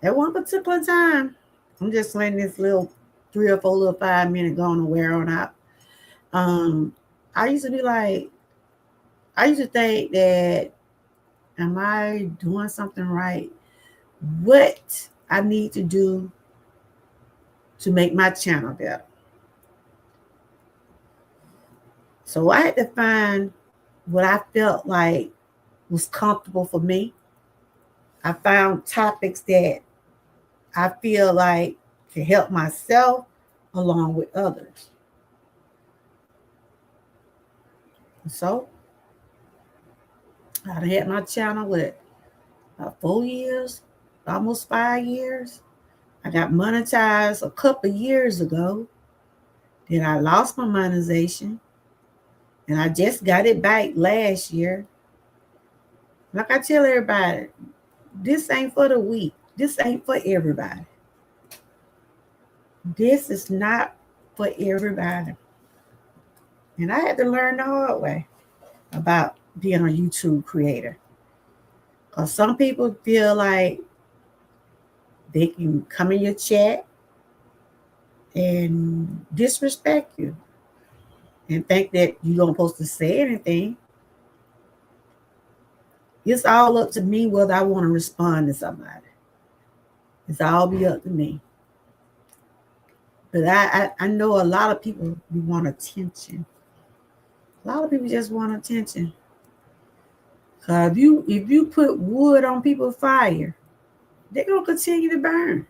At one particular time, I'm just letting this little 3 or 4 little 5 minute go on and wear on out. I used to be like, I used to think that, am I doing something right? What I need to do to make my channel better. So I had to find what I felt like was comfortable for me. I found topics that I feel like can help myself along with others. So I had my channel with about 4 years, almost 5 years. I got monetized a couple of years ago. Then I lost my monetization. And I just got it back last year. Like I tell everybody, this ain't for the weak. This ain't for everybody. This is not for everybody. And I had to learn the hard way about being a YouTube creator. Because some people feel like they can come in your chat and disrespect you and think that you don't supposed to say anything. It's all up to me whether I want to respond to somebody. It's all be up to me. But I know a lot of people want attention. A lot of people just want attention. Cause if you put wood on people's fire, they're gonna continue to burn.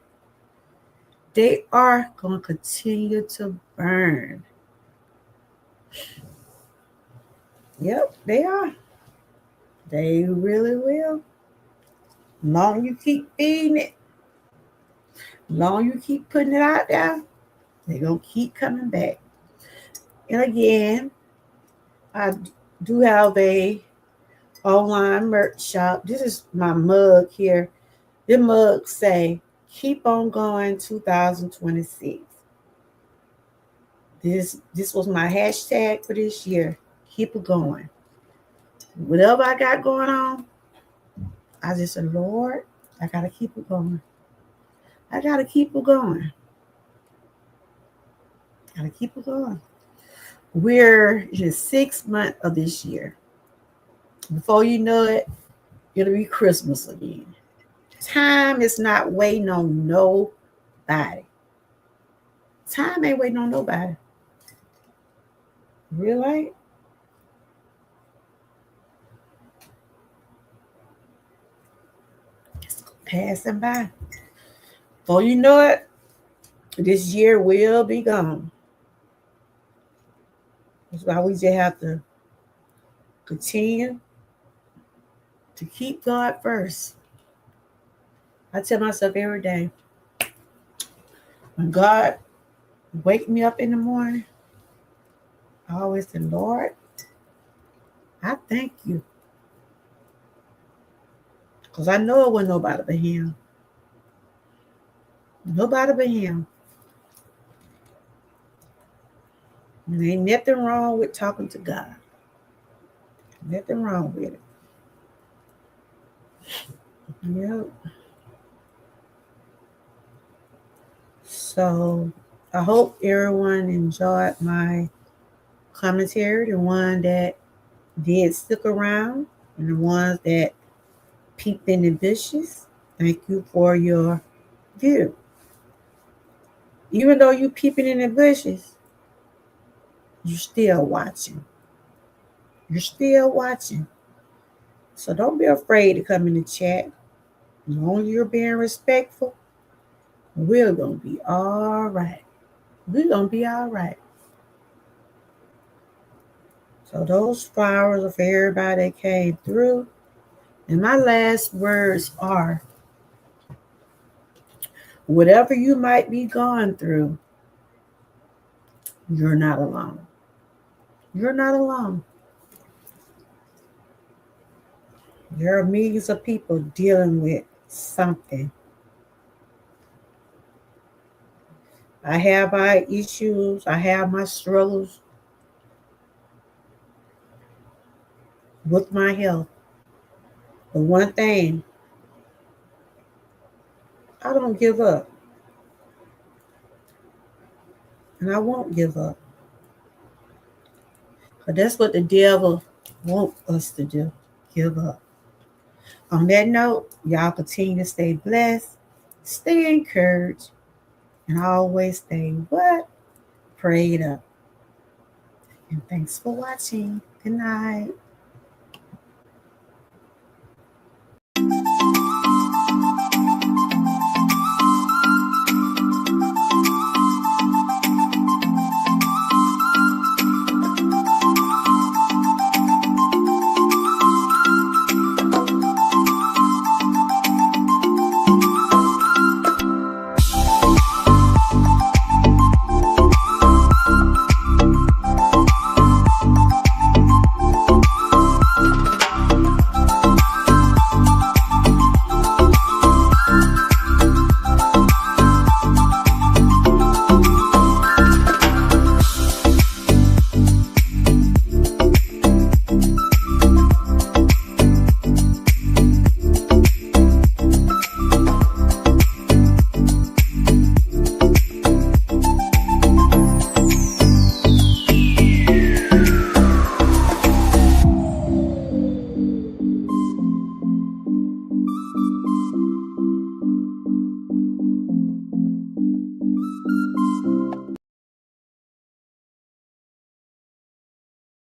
They are gonna continue to burn. Yep, they are. They really will. Long you keep feeding it, long you keep putting it out there, they're gonna keep coming back. And again, I do have a online merch shop. This is my mug here. The mug say, "Keep on going 2026." This was my hashtag for this year. Keep it going. Whatever I got going on, I just said, Lord, I gotta keep it going. I gotta keep it going. Gotta keep it going. We're in the 6th month of this year. Before you know it, it'll be Christmas again. Time is not waiting on nobody. Time ain't waiting on nobody. Real ain't. It's passing by. Before you know it, this year will be gone. That's why we just have to continue to keep God first. I tell myself every day, when God wake me up in the morning, I always say, Lord, I thank you. Because I know it wasn't nobody but him. Nobody but him. And there ain't nothing wrong with talking to God. Nothing wrong with it. Yep. So I hope everyone enjoyed my commentary, the one that did stick around and the ones that peeped in the bushes. Thank you for your view. Even though you peeping in the bushes, you're still watching. You're still watching. So don't be afraid to come in the chat. As long as you're being respectful, we're going to be all right. We're going to be all right. So those flowers are for everybody that came through. And my last words are, whatever you might be going through, you're not alone. You're not alone. There are millions of people dealing with something. I have my issues. I have my struggles with my health. But one thing, I don't give up. And I won't give up. But that's what the devil wants us to do. Give up. On that note, y'all continue to stay blessed, stay encouraged, and always stay what? Prayed up. And thanks for watching. Good night.